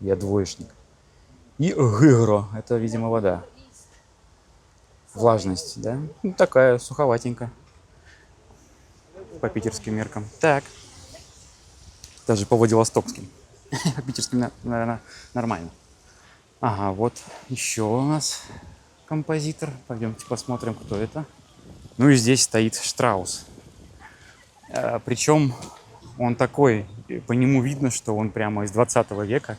Я двоечник. И гигро, это, видимо, вода. Влажность, да? Ну, такая, суховатенькая. По питерским меркам. Так. Даже по владивостокским. По питерским, наверное, нормально. Ага, вот еще у нас композитор. Пойдемте посмотрим, кто это. Ну и здесь стоит Штраус. Причем он такой, по нему видно, что он прямо из 20 века.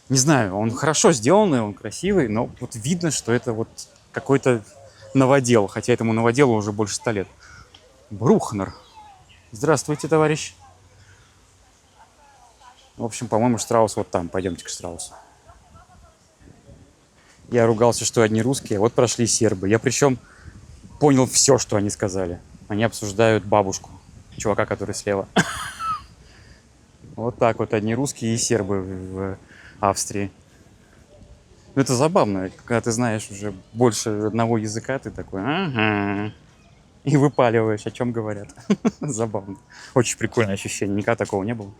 Не знаю, он хорошо сделанный, он красивый, но вот видно, что это вот какой-то новодел, хотя этому новоделу уже больше 100 лет. Брухнер. Здравствуйте, товарищ. В общем, по-моему, Штраус вот там. Пойдемте к Штраусу. Я ругался, что одни русские, вот прошли сербы. Я причем понял все, что они сказали. Они обсуждают бабушку чувака, который слева. Вот так вот одни русские и сербы в Австрии. Ну, это забавно, когда ты знаешь уже больше одного языка, ты такой, ага, и выпаливаешь, о чем говорят. Забавно. Очень прикольное ощущение, никогда такого не было.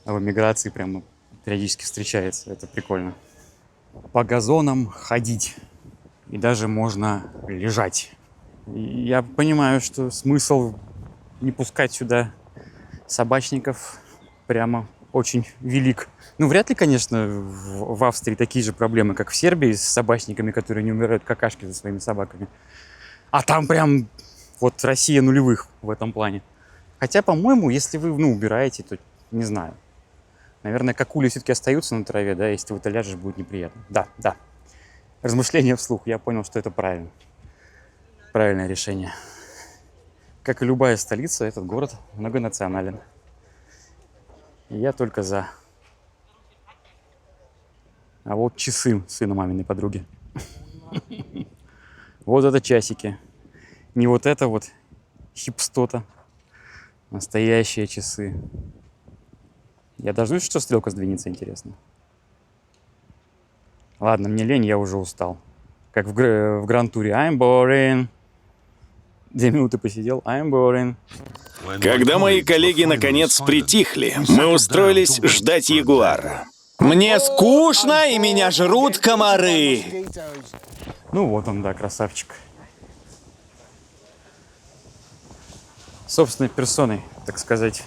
А в эмиграции прямо периодически встречается, это прикольно. По газонам ходить, и даже можно лежать. И я понимаю, что смысл не пускать сюда собачников прямо очень велик. Ну, вряд ли, конечно, в Австрии такие же проблемы, как в Сербии с собачниками, которые не умирают какашки за своими собаками. А там прям вот Россия нулевых в этом плане. Хотя, по-моему, если вы, убираете, то не знаю. Наверное, какули все-таки остаются на траве, да, если ты в это ляжешь, будет неприятно. Да. Размышления вслух. Я понял, что это правильно. Правильное решение. Как и любая столица, этот город многонационален. И я только за. А вот часы сына маминой подруги. Вот это часики. Не вот это вот хипстота. Настоящие часы. Я дождусь, что стрелка сдвинется, интересно. Ладно, мне лень, я уже устал. Как в Гран-туре. I'm boring. 2 минуты посидел. I'm boring. Когда мои коллеги наконец притихли, мы устроились ждать ягуара. Мне скучно, и меня жрут комары. Ну вот он, да, красавчик. Собственной персоной, так сказать.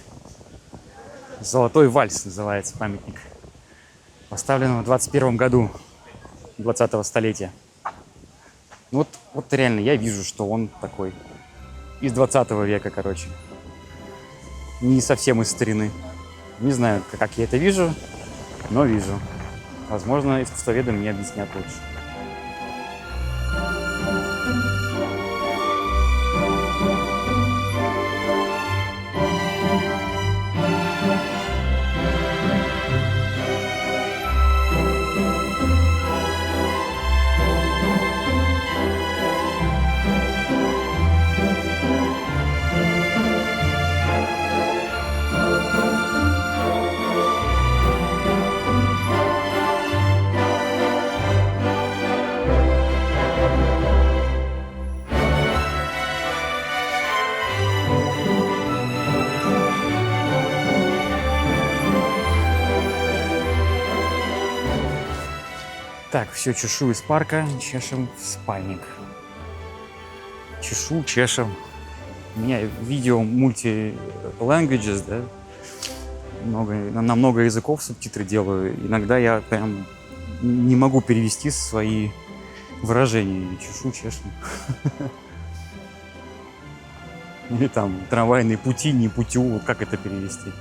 Золотой вальс называется памятник. Поставлен в 21 году 20-го столетия. Вот реально я вижу, что он такой из 20 века, короче. Не совсем из старины. Не знаю, как я это вижу, но вижу. Возможно, искусствоведы мне объяснят лучше. Так, все, чешу из парка, чешем в спальник. Чешем. У меня видео multi-languages, да, на много языков субтитры делаю. Иногда я прям не могу перевести свои выражения. Чешем. Или там трамвайные пути, не путю, как это перевести?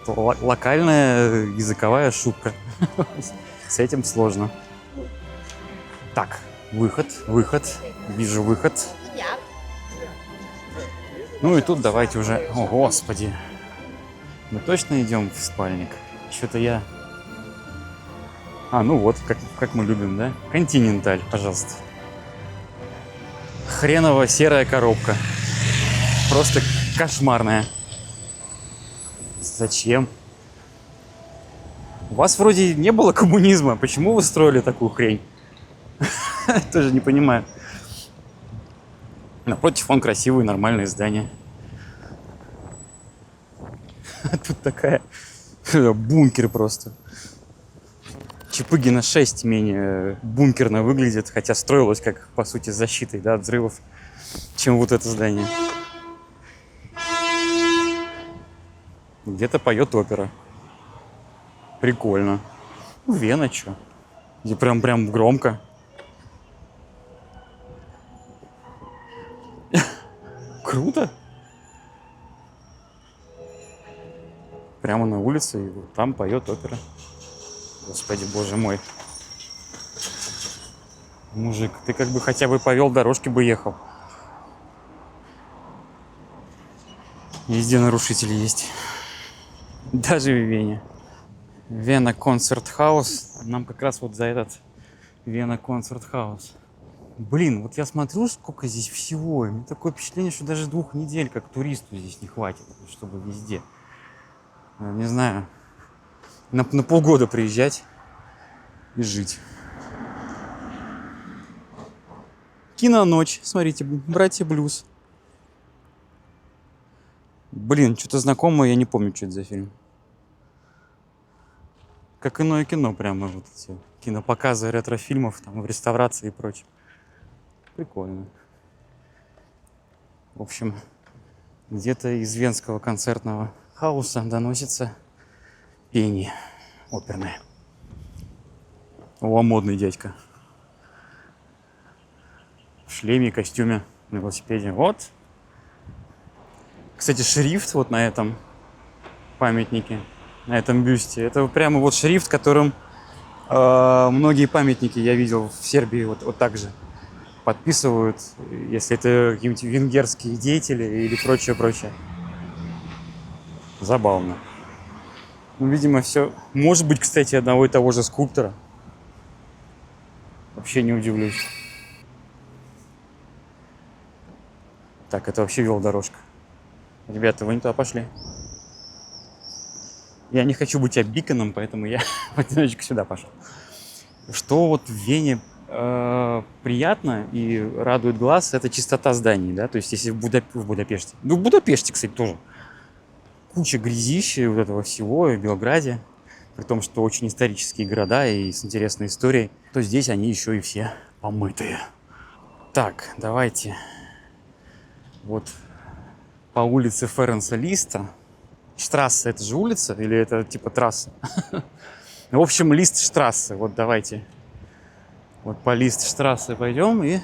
Локальная языковая шутка. С этим сложно. Так, выход. Вижу выход. Ну и тут давайте уже... О, господи. Мы точно идем в спальник? Что-то я... ну вот, как мы любим, да? Континенталь, пожалуйста. Хреново серая коробка. Просто кошмарная. Зачем? У вас вроде не было коммунизма. Почему вы строили такую хрень? Тоже не понимаю. Напротив, он красивый, нормальное здание. Тут такая бункер просто. Чапыгина 6 менее бункерно выглядит, хотя строилось как, по сути, с защитой, да, от взрывов, чем вот это здание. Где-то поет опера. Прикольно. Вена, чё? И прям громко. Круто. Прямо на улице, и вот там поет опера. Господи, боже мой. Мужик, ты как бы хотя бы повел дорожки бы ехал. Везде нарушители есть. Даже в Вене. Вена Концерт Хаус. Нам как раз вот за этот Вена Концерт Хаус. Блин, вот я смотрю, сколько здесь всего. И мне такое впечатление, что даже 2 недель как туристу здесь не хватит, чтобы везде. Не знаю. На полгода приезжать и жить. Киноночь. Смотрите, «Братья Блюз». Блин, что-то знакомое, я не помню, что это за фильм. Как иное кино, прямо вот эти кинопоказы ретро-фильмов, там, в реставрации и прочее. Прикольно. В общем, где-то из венского концертного хауса доносится пение оперное. О, модный дядька. В шлеме, костюме, на велосипеде. Вот. Кстати, шрифт вот на этом памятнике, на этом бюсте, это прямо вот шрифт, которым многие памятники я видел в Сербии вот так же подписывают, если это какие-нибудь венгерские деятели или прочее. Забавно. Ну, видимо, все. Может быть, кстати, одного и того же скульптора. Вообще не удивлюсь. Так, это вообще велодорожка. Ребята, вы не туда пошли. Я не хочу быть обиканом, поэтому я немножечко сюда пошел. Что вот в Вене приятно и радует глаз, это чистота зданий, да, то есть если в Будапеште, ну в Будапеште, кстати, тоже куча грязища вот этого всего, и в Белграде, при том, что очень исторические города и с интересной историей, то здесь они еще и все помытые. Так, давайте вот по улице Ференца Листа. Штрассе — это же улица или это типа трасса? В общем, Листштрассе, вот давайте. Вот по Листштрассе пойдем, и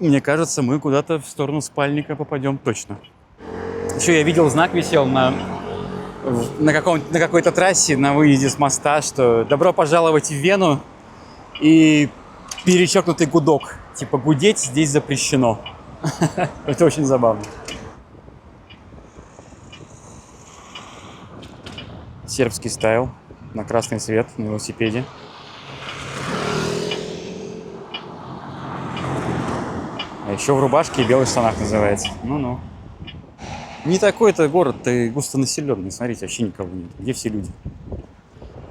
мне кажется, мы куда-то в сторону Спальника попадем точно. Еще я видел, знак висел на какой-то трассе на выезде с моста, что «Добро пожаловать в Вену» и перечеркнутый гудок. Типа гудеть здесь запрещено. Это очень забавно. Сербский стайл на красный свет на велосипеде. А еще в рубашке и белых штанах называется. Ну-ну. Не такой-то город-то густонаселенный. Смотрите, вообще никого нет. Где все люди?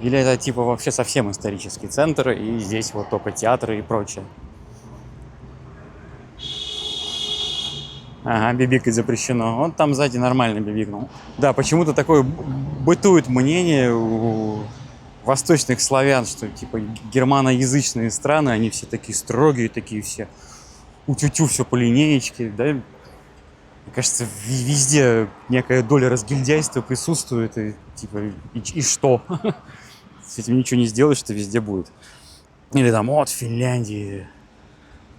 Или это типа вообще совсем исторический центр, и здесь вот только театры и прочее. Ага, бибикать запрещено. Он там сзади нормально бибикнул. Да, почему-то такое бытует мнение у восточных славян, что типа германоязычные страны, они все такие строгие, такие все утю-тю, все по линеечке, да. Мне кажется, везде некая доля разгильдяйства присутствует, и типа, и что? С этим ничего не сделаешь, что везде будет. Или там, вот, в Финляндии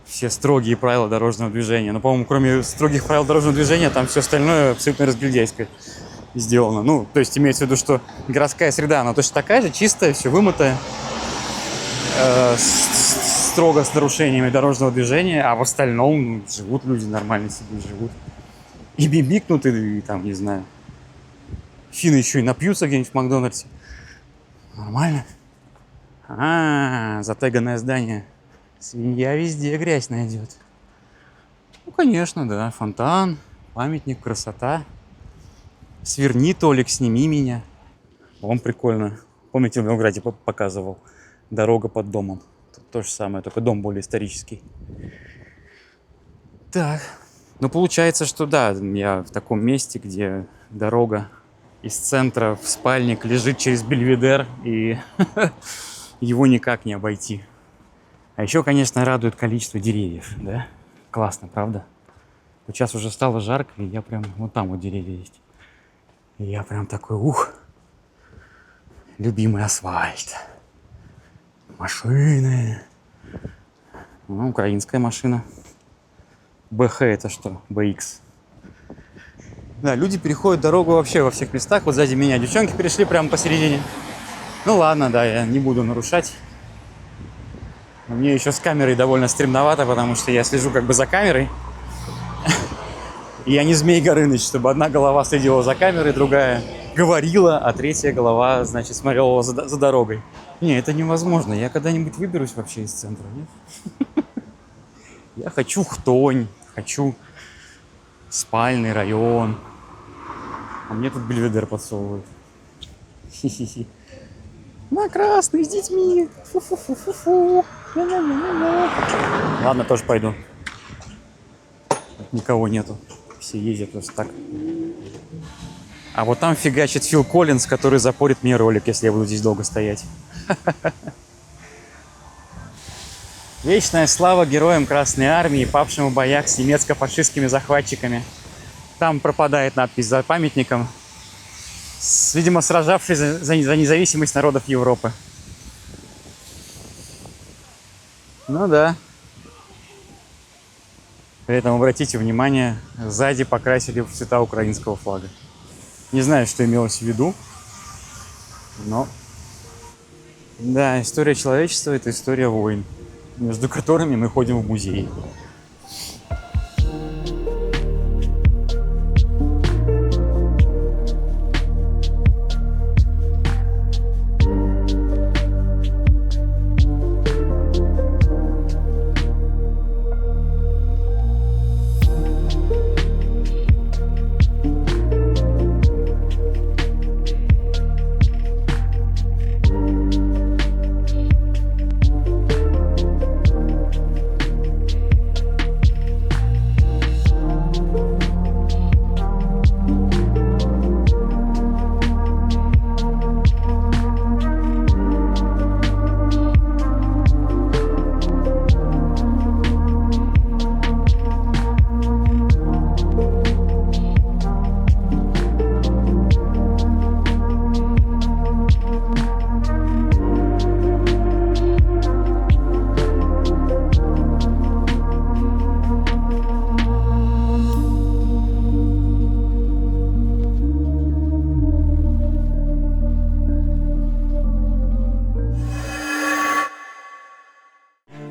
все строгие правила дорожного движения. Но, по-моему, кроме строгих правил дорожного движения, там все остальное абсолютно разгильдяйское сделано. Ну, то есть имеется в виду, что городская среда, она точно такая же, чистая, все вымытая, строго с нарушениями дорожного движения, а в остальном живут люди, нормально себе живут. И бибикнут, и там, не знаю, финны еще и напьются где-нибудь в Макдональдсе. Нормально. Затеганное здание. Свинья везде грязь найдет. Ну, конечно, да. Фонтан, памятник, красота. Сверни, Толик, сними меня. Вон прикольно. Помните, в Белграде показывал? Дорога под домом. Тут то же самое, только дом более исторический. Так. Ну, получается, что да, я в таком месте, где дорога из центра в спальник лежит через Бельведер, и его никак не обойти. А еще, конечно, радует количество деревьев, да? Классно, правда? Вот сейчас уже стало жарко, и я прям... Вот там вот деревья есть. И я прям такой, любимый асфальт. Машины. Ну, украинская машина. БХ это что? БХ. Да, люди переходят дорогу вообще во всех местах. Вот сзади меня девчонки перешли прямо посередине. Ну ладно, да, я не буду нарушать. Но мне еще с камерой довольно стремновато, потому что я слежу как бы за камерой. И я не Змей Горыныч, чтобы одна голова следила за камерой, другая говорила, а третья голова, значит, смотрела за дорогой. Не, это невозможно. Я когда-нибудь выберусь вообще из центра, нет? Я хочу Хтонь, хочу спальный район. А мне тут Бельведер подсовывают. Хи-хи-хи. На красный с детьми. Фу-фу-фу-фу-фу. Ладно, тоже пойду. Никого нету. Все ездят просто так. А вот там фигачит Фил Коллинз, который запорит мне ролик, если я буду здесь долго стоять. Вечная слава героям Красной Армии, павшим в боях с немецко-фашистскими захватчиками. Там пропадает надпись за памятником. Видимо, сражавшись за независимость народов Европы. Ну да. При этом, обратите внимание, сзади покрасили в цвета украинского флага. Не знаю, что имелось в виду, но... Да, история человечества – это история войн, между которыми мы ходим в музей.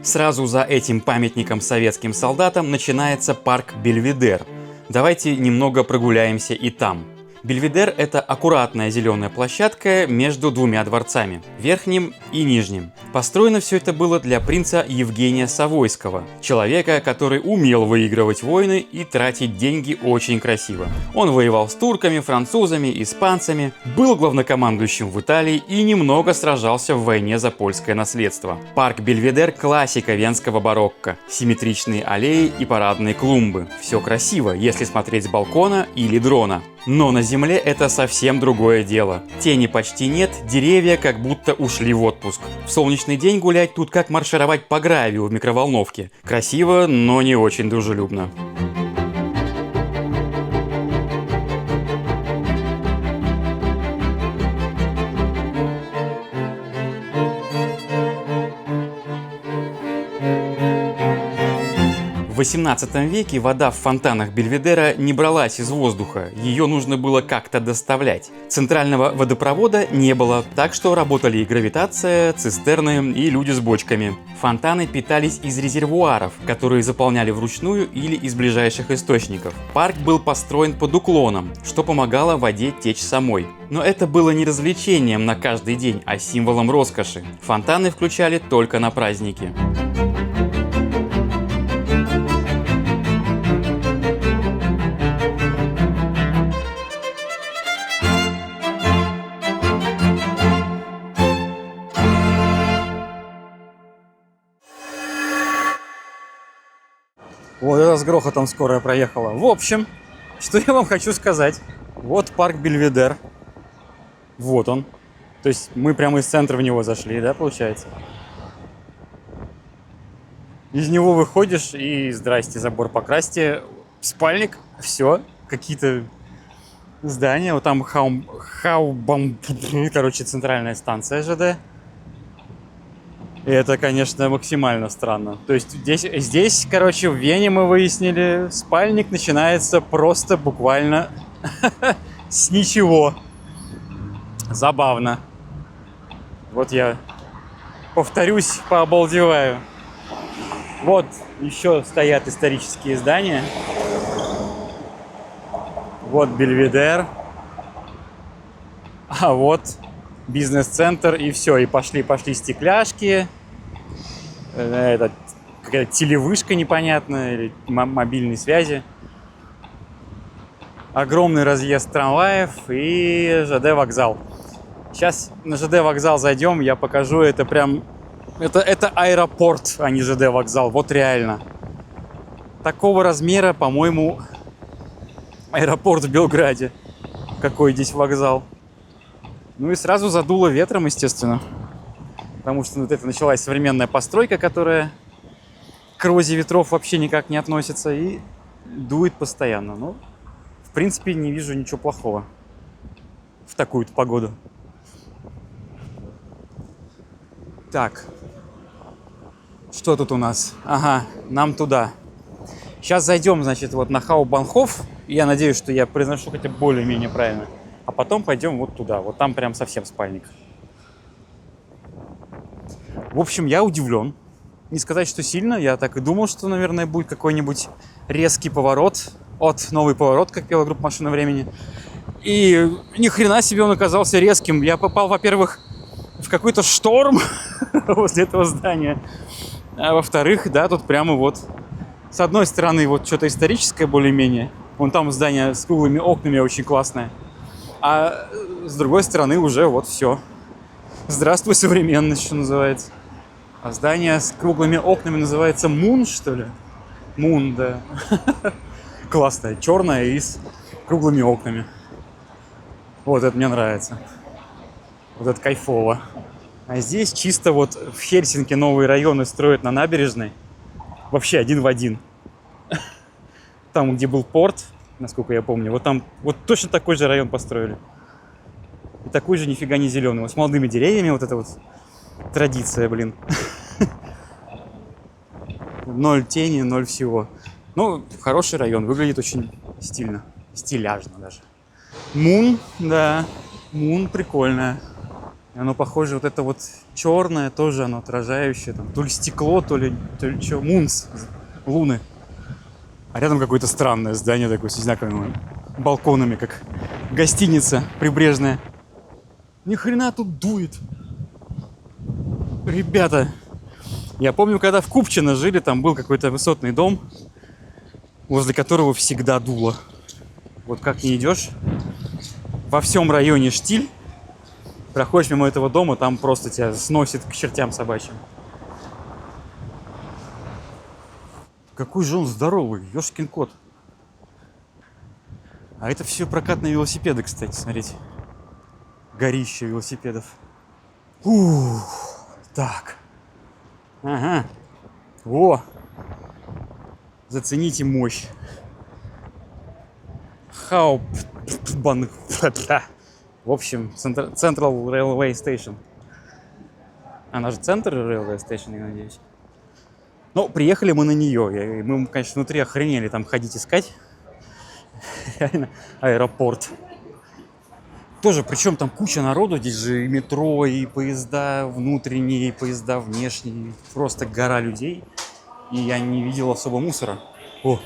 Сразу за этим памятником советским солдатам начинается парк Бельведер. Давайте немного прогуляемся и там. Бельведер – это аккуратная зеленая площадка между двумя дворцами – верхним и нижним. Построено все это было для принца Евгения Савойского, человека, который умел выигрывать войны и тратить деньги очень красиво. Он воевал с турками, французами, испанцами, был главнокомандующим в Италии и немного сражался в войне за польское наследство. Парк Бельведер – классика венского барокко. Симметричные аллеи и парадные клумбы. Все красиво, если смотреть с балкона или дрона. Но на земле это совсем другое дело. Тени почти нет, деревья как будто ушли в отпуск. В солнечный день гулять тут как маршировать по гравию в микроволновке. Красиво, но не очень дружелюбно. В XVIII веке вода в фонтанах Бельведера не бралась из воздуха, ее нужно было как-то доставлять. Центрального водопровода не было, так что работали и гравитация, цистерны и люди с бочками. Фонтаны питались из резервуаров, которые заполняли вручную или из ближайших источников. Парк был построен под уклоном, что помогало воде течь самой. Но это было не развлечением на каждый день, а символом роскоши. Фонтаны включали только на праздники. Вот это с грохотом скорая проехала. В общем, что я вам хочу сказать. Вот парк Бельведер. Вот он. То есть мы прямо из центра в него зашли, да, получается? Из него выходишь и здрасте, забор покрасьте, спальник, все, какие-то здания. Вот там короче, центральная станция ЖД. И это, конечно, максимально странно. То есть здесь, короче, в Вене мы выяснили, спальник начинается просто буквально с ничего. Забавно. Вот я повторюсь, пообалдеваю. Вот еще стоят исторические здания. Вот Бельведер. А вот бизнес-центр, и все. И пошли стекляшки. Это какая-то телевышка непонятная, или мобильной связи. Огромный разъезд трамваев и ЖД вокзал. Сейчас на ЖД вокзал зайдем, я покажу. Это прям... Это аэропорт, а не ЖД вокзал. Вот реально. Такого размера, по-моему, аэропорт в Белграде. Какой здесь вокзал. Ну и сразу задуло ветром, естественно. Потому что вот это началась современная постройка, которая к розе ветров вообще никак не относится. И дует постоянно. Ну, в принципе, не вижу ничего плохого в такую-то погоду. Так. Что тут у нас? Ага, нам туда. Сейчас зайдем, значит, вот на Хаубанхоф. Я надеюсь, что я произношу хотя бы более-менее правильно. А потом пойдем вот туда. Вот там прям совсем спальник. В общем, я удивлен. Не сказать, что сильно. Я так и думал, что, наверное, будет какой-нибудь резкий поворот. Новый поворот, как пела группа «Машина времени». И ни хрена себе он оказался резким. Я попал, во-первых, в какой-то шторм возле этого здания. А во-вторых, да, тут прямо вот с одной стороны вот что-то историческое более-менее. Вон там здание с круглыми окнами очень классное. А с другой стороны уже вот все. Здравствуй, современность, что называется. А здание с круглыми окнами называется Мун, что ли? Мун, да. Классное, черное и с круглыми окнами. Вот это мне нравится. Вот это кайфово. А здесь чисто вот в Хельсинки новые районы строят на набережной. Вообще один в один. Там, где был порт, насколько я помню, вот там вот точно такой же район построили. И такой же нифига не зеленый. Вот с молодыми деревьями, вот это вот традиция, блин. Ноль тени, ноль всего. Ну, хороший район, выглядит очень стильно. Стиляжно даже. Мун, да. Мун прикольное. Оно похоже, вот это вот черное, тоже оно отражающее. Там, то ли стекло, то ли что. Мунс. Луны. А рядом какое-то странное здание такое с одинаковыми балконами, как гостиница прибрежная. Ни хрена тут дует. Ребята, я помню, когда в Купчино жили, там был какой-то высотный дом, возле которого всегда дуло. Вот как не идешь, во всем районе штиль. Проходишь мимо этого дома, там просто тебя сносит к чертям собачьим. Какой же он здоровый, ёшкин кот. А это все прокатные велосипеды, кстати, смотрите. Горище велосипедов. Так. Ага. О! Зацените мощь. Хаубанхоф. В общем, Central Railway Station. Она же центр Railway Station, я надеюсь. Но приехали мы на нее. И мы, конечно, внутри охренели там ходить искать. Реально, аэропорт. Тоже, причем там куча народу. Здесь же и метро, и поезда внутренние, и поезда внешние. Просто гора людей. И я не видел особо мусора. О!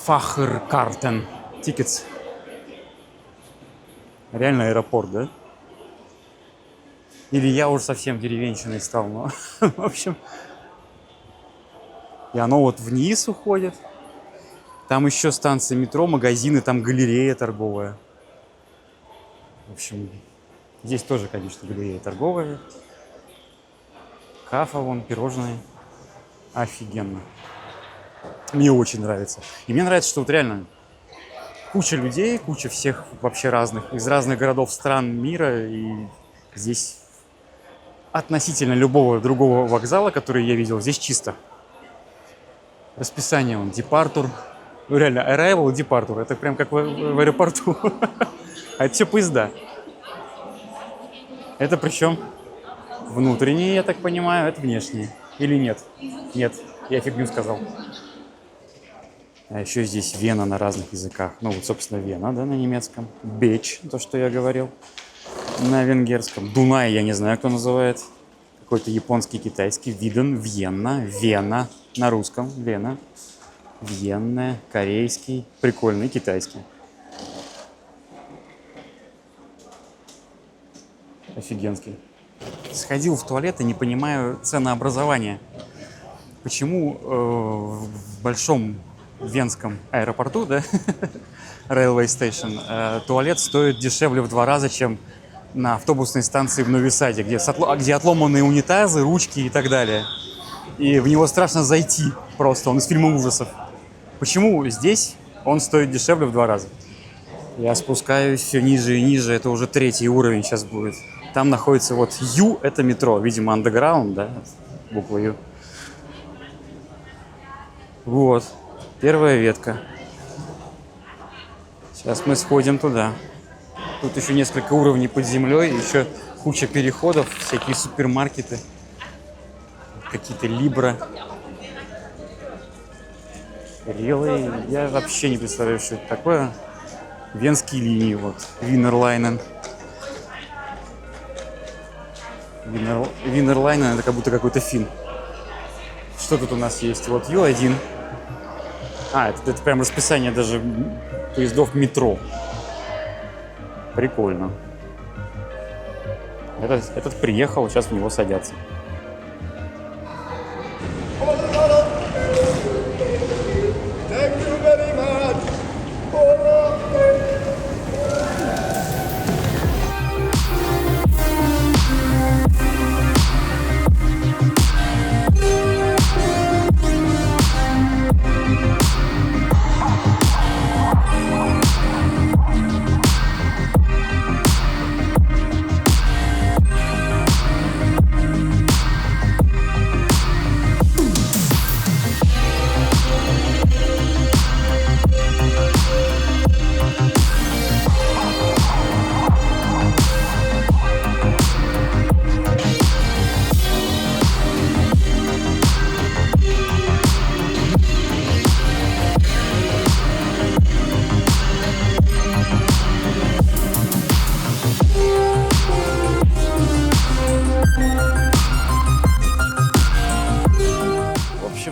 Фахркартен. Tickets. Реально аэропорт, да? Или я уже совсем деревенщиной стал, но... В общем... И оно вот вниз уходит. Там еще станция метро, магазины, там галерея торговая. В общем, здесь тоже, конечно, галерея торговая. Кафе вон, пирожные. Офигенно. Мне очень нравится. И мне нравится, что вот реально куча людей, куча всех вообще разных, из разных городов, стран мира. И здесь относительно любого другого вокзала, который я видел, здесь чисто. Расписание, он, департур. Ну реально, arrival, департур. Это прям как в аэропорту. А это все поезда. Это причем внутренние, я так понимаю, это внешние. Или нет? Нет, я фигню сказал. А еще здесь Вена на разных языках. Ну вот, собственно, Вена, да, на немецком. Беч, то, что я говорил, на венгерском. Дунай, я не знаю, кто называет. Какой-то японский, китайский. Виден, Венна, Вена на русском. Вена. Венна, корейский. Прикольный, китайский. Офигенский. Сходил в туалет и не понимаю ценообразования. Почему в большом венском аэропорту, да, Railway Station, туалет стоит дешевле в 2 раза, чем на автобусной станции в Нови-Саде, где отломанные унитазы, ручки и так далее. И в него страшно зайти просто, он из фильма ужасов. Почему здесь он стоит дешевле в 2 раза? Я спускаюсь все ниже и ниже, это уже 3-й уровень сейчас будет. Там находится вот Ю, это метро, видимо, андеграунд, да, буква Ю. Вот, 1-я ветка. Сейчас мы сходим туда. Тут еще несколько уровней под землей, еще куча переходов, всякие супермаркеты, какие-то Либра. Релы, я вообще не представляю, что это такое. Венские линии, вот, Винерлайнен. Винерлайнен, это как будто какой-то фин. Что тут у нас есть? Вот Ю1. Это прям расписание даже поездов метро. Прикольно. Этот приехал, сейчас в него садятся.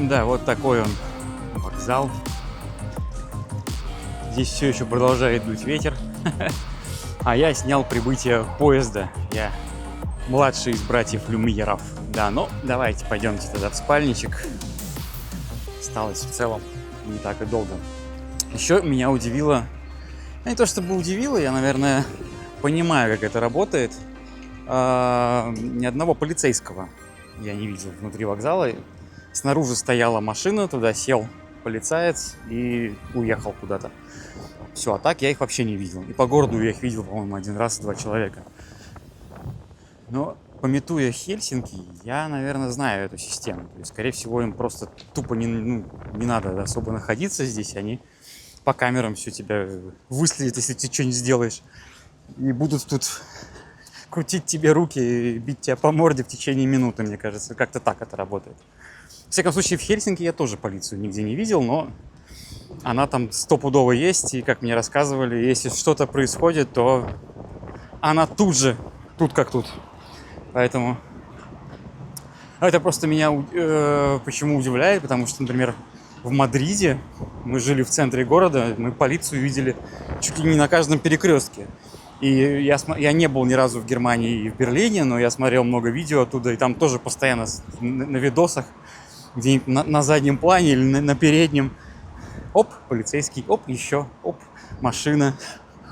Да, вот такой он вокзал. Здесь все еще продолжает дуть ветер. А я снял прибытие поезда. Я младший из братьев Люмьеров. Да, ну давайте пойдемте тогда в спальничек. Осталось в целом не так и долго. Еще меня удивило, не то чтобы удивило, я, наверное, понимаю, как это работает. Ни одного полицейского я не видел внутри вокзала. Снаружи стояла машина, туда сел полицаец и уехал куда-то. Все, а так я их вообще не видел. И по городу я их видел, по-моему, 1 раз 2 человека. Но, памятуя Хельсинки, я, наверное, знаю эту систему. То есть, скорее всего, им просто тупо не надо особо находиться здесь. Они по камерам все тебя выследят, если ты что-нибудь сделаешь. И будут тут крутить тебе руки и бить тебя по морде в течение минуты, мне кажется. Как-то так это работает. В всяком случае, в Хельсинки я тоже полицию нигде не видел, но она там стопудово есть. И, как мне рассказывали, если что-то происходит, то она тут же, тут как тут. Поэтому это просто меня почему удивляет, потому что, например, в Мадриде мы жили в центре города, мы полицию видели чуть ли не на каждом перекрестке. И я не был ни разу в Германии и в Берлине, но я смотрел много видео оттуда, и там тоже постоянно на видосах, где-нибудь на заднем плане или на переднем. Оп, полицейский, оп, еще, оп, машина,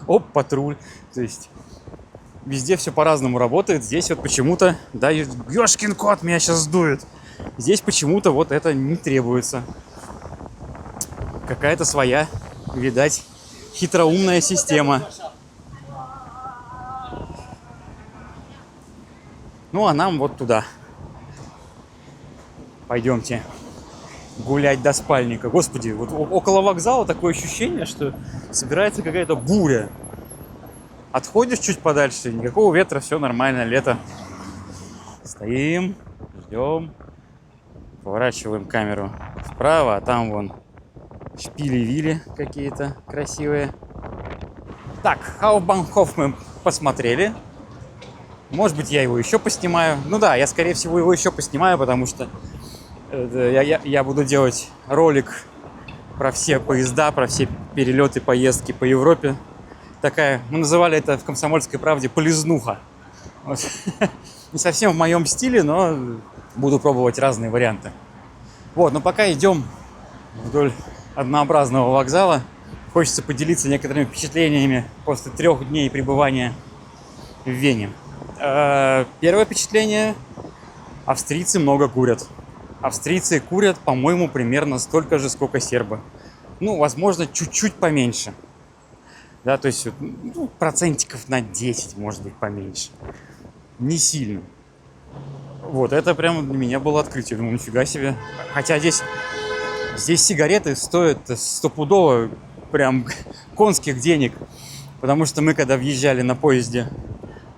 оп, патруль. То есть везде все по-разному работает. Здесь вот почему-то, да, ёшкин кот, меня сейчас сдует. Здесь почему-то вот это не требуется. Какая-то своя, видать, хитроумная система. Ну, а нам вот туда. Пойдемте гулять до спальника. Господи, вот около вокзала такое ощущение, что собирается какая-то буря. Отходишь чуть подальше, никакого ветра, все нормально, лето. Стоим, ждем. Поворачиваем камеру вправо, а там вон шпили-вили какие-то красивые. Так, Хаупбанхоф мы посмотрели. Может быть, я его еще поснимаю. Ну да, я, скорее всего, его еще поснимаю, потому что я буду делать ролик про все поезда, про все перелеты, поездки по Европе. Такая, мы называли это в «Комсомольской правде» полезнуха. Вот. Не совсем в моем стиле, но буду пробовать разные варианты. Вот, но пока идем вдоль однообразного вокзала. Хочется поделиться некоторыми впечатлениями после 3 дней пребывания в Вене. Первое впечатление. Австрийцы много курят. Австрийцы курят, по-моему, примерно столько же, сколько сербы. Ну, возможно, чуть-чуть поменьше. Да, то есть, ну, процентиков на 10, может быть, поменьше. Не сильно. Вот, это прям для меня было открытие. Думаю, нифига себе. Хотя здесь сигареты стоят стопудово прям конских денег. Потому что мы, когда въезжали на поезде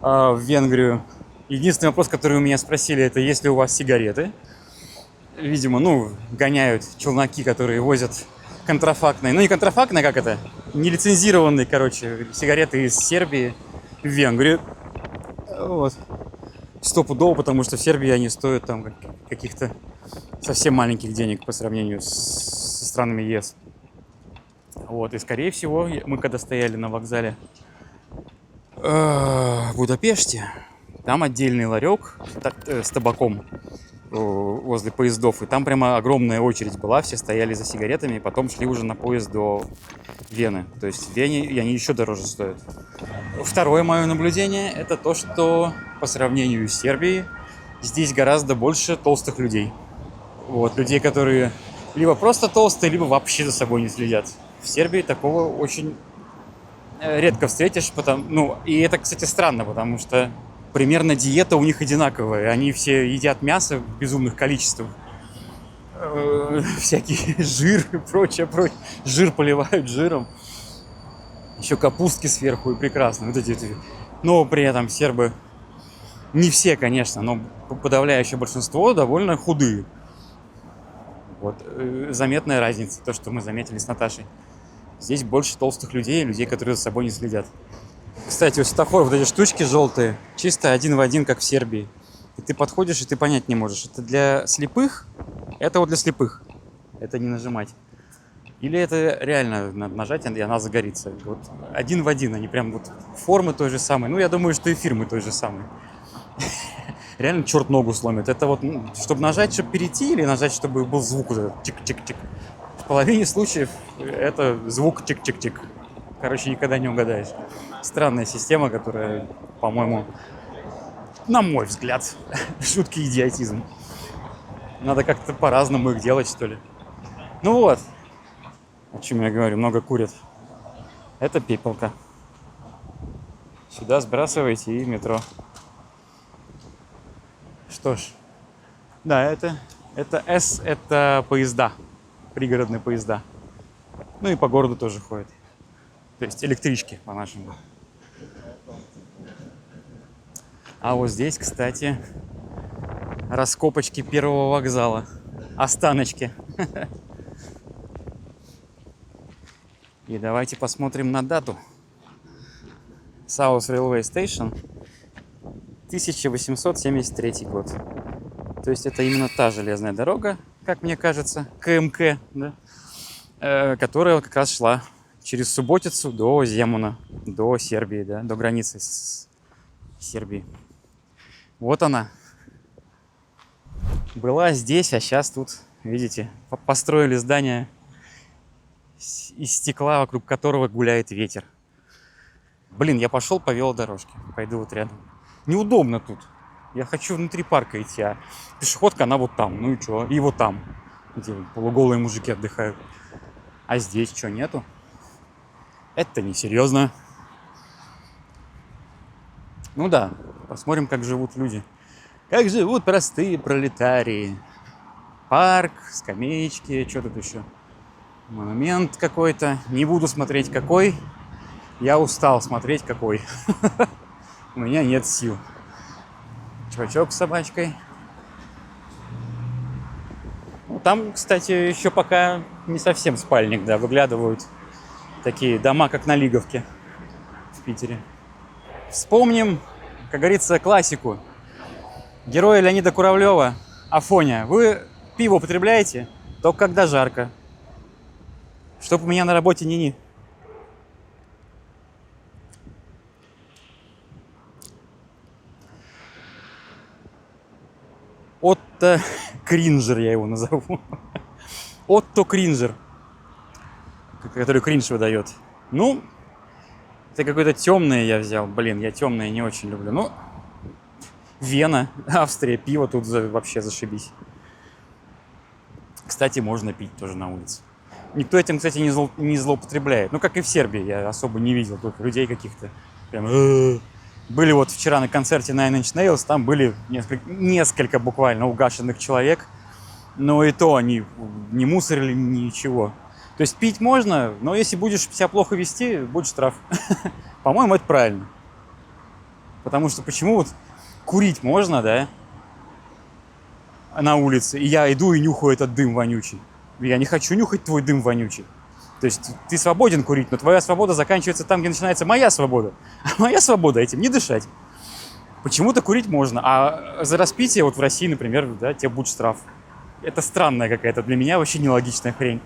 в Венгрию, единственный вопрос, который у меня спросили, это есть ли у вас сигареты. Видимо, ну, гоняют челноки, которые возят контрафактные. Ну, не контрафактные, как это? Нелицензированные, короче, сигареты из Сербии в Венгрию. Вот. Стопудово, потому что в Сербии они стоят там каких-то совсем маленьких денег по сравнению со странами ЕС. Вот, и скорее всего, мы когда стояли на вокзале в Будапеште, там отдельный ларек с табаком возле поездов, и там прямо огромная очередь была, все стояли за сигаретами, и потом шли уже на поезд до Вены. То есть в Вене и они еще дороже стоят. Второе мое наблюдение — это то, что по сравнению с Сербией здесь гораздо больше толстых людей. Вот, людей, которые либо просто толстые, либо вообще за собой не следят. В Сербии такого очень редко встретишь, и это, кстати, странно, потому что примерно диета у них одинаковая. Они все едят мясо в безумных количествах. Всякий жир и прочее. Жир поливают жиром. Еще капустки сверху, и прекрасно. Вот эти. Но при этом сербы, не все, конечно, но подавляющее большинство довольно худые. Вот. Заметная разница, то, что мы заметили с Наташей. Здесь больше толстых людей, которые за собой не следят. Кстати, у светофоров вот эти штучки желтые, чисто один в один, как в Сербии. И ты подходишь, и ты понять не можешь, это для слепых? Это вот для слепых. Это не нажимать. Или это реально надо нажать, и она загорится. Вот один в один, они прям вот формы той же самой. Ну, я думаю, что и фирмы той же самой. Реально черт ногу сломит. Это вот, чтобы нажать, чтобы перейти, или нажать, чтобы был звук вот этот чик-чик-чик. В половине случаев это звук чик-чик-чик. Короче, никогда не угадаешь. Странная система, которая, по-моему, на мой взгляд, жуткий идиотизм. Надо как-то по-разному их делать, что ли. Ну вот. О чем я говорю, много курят. Это пепелка. Сюда сбрасывайте и в метро. Что ж. Да, это С, это поезда. Пригородные поезда. Ну и по городу тоже ходят. То есть электрички, по-нашему. А вот здесь, кстати, раскопочки первого вокзала. Останочки. И давайте посмотрим на дату. South Railway Station, 1873 год. То есть это именно та железная дорога, как мне кажется, КМК, да? Которая как раз шла через Субботицу до Земуна, до Сербии, да? До границы с Сербией. Вот она. Была здесь, а сейчас тут, видите, построили здание из стекла, вокруг которого гуляет ветер. Блин, я пошел по велодорожке. Пойду вот рядом. Неудобно тут. Я хочу внутри парка идти, а пешеходка, она вот там. Ну и что? И вот там, где полуголые мужики отдыхают. А здесь что, нету? Это несерьезно. Ну да, посмотрим, как живут люди. Как живут простые пролетарии. Парк, скамеечки, что тут еще? Монумент какой-то. Не буду смотреть какой. Я устал смотреть какой. У меня нет сил. Чувачок с собачкой. Ну, там, кстати, еще пока не совсем спальник, да, выглядывают такие дома, как на Лиговке в Питере. Вспомним, как говорится, классику. Героя Леонида Куравлева Афоня. Вы пиво употребляете? Только когда жарко. Чтоб у меня на работе ни-ни. Отто Кринжер я его назову. Отто Кринжер, который кринж выдает. Ну, это какое-то темное я взял. Блин, я темное не очень люблю. Ну, Вена, Австрия, пиво тут вообще зашибись. Кстати, можно пить тоже на улице. Никто этим, кстати, не злоупотребляет. Ну, как и в Сербии, я особо не видел только людей каких-то. Прям... Были вот вчера на концерте Nine Inch Nails, там были несколько буквально угашенных человек. Но и то они не мусорили ничего. То есть пить можно, но если будешь себя плохо вести, будет штраф. По-моему, это правильно. Потому что почему вот курить можно, да, на улице, и я иду и нюхаю этот дым вонючий. Я не хочу нюхать твой дым вонючий. То есть ты свободен курить, но твоя свобода заканчивается там, где начинается моя свобода. А моя свобода этим не дышать. Почему-то курить можно, а за распитие вот в России, например, да, тебе будет штраф. Это странная какая-то для меня вообще нелогичная хрень.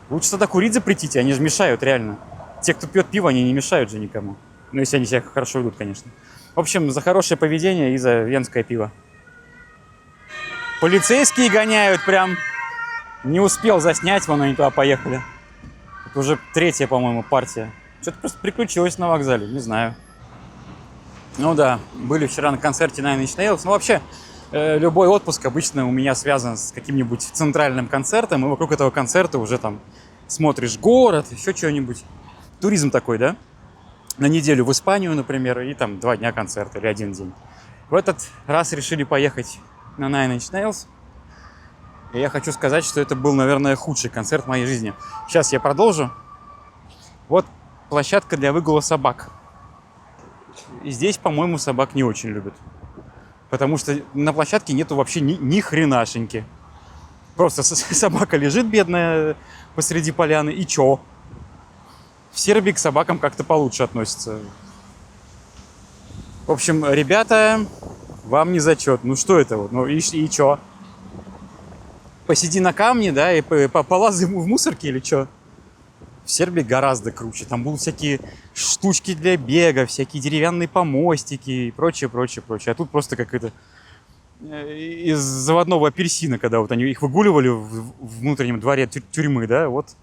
Лучше тогда курить запретите, они же мешают реально. Те, кто пьет пиво, они не мешают же никому. Ну, если они себя хорошо ведут, конечно. В общем, за хорошее поведение и за венское пиво. Полицейские гоняют прям. Не успел заснять, вон они туда поехали. Это уже третья, по-моему, партия. Что-то просто приключилось на вокзале, не знаю. Ну да, были вчера на концерте Nine Inch Nails. Ну вообще, любой отпуск обычно у меня связан с каким-нибудь центральным концертом. И вокруг этого концерта уже там смотришь город, еще что-нибудь. Туризм такой, да? На неделю в Испанию, например, и там 2 дня концерта или 1 день. В этот раз решили поехать на Nine Inch Nails. И я хочу сказать, что это был, наверное, худший концерт в моей жизни. Сейчас я продолжу. Вот площадка для выгула собак. И здесь, по-моему, собак не очень любят. Потому что на площадке нету вообще ни хренашеньки. Просто собака лежит бедная посреди поляны, и чё? В Сербии к собакам как-то получше относятся. В общем, ребята, вам не зачет. Ну что это вот? Ну и чё? Посиди на камне, да, и полазай в мусорке или чё? В Сербии гораздо круче. Там будут всякие штучки для бега, всякие деревянные помостики и прочее, прочее, прочее. А тут просто как это из заводного апельсина, когда вот они их выгуливали в внутреннем дворе тюрьмы, да, вот.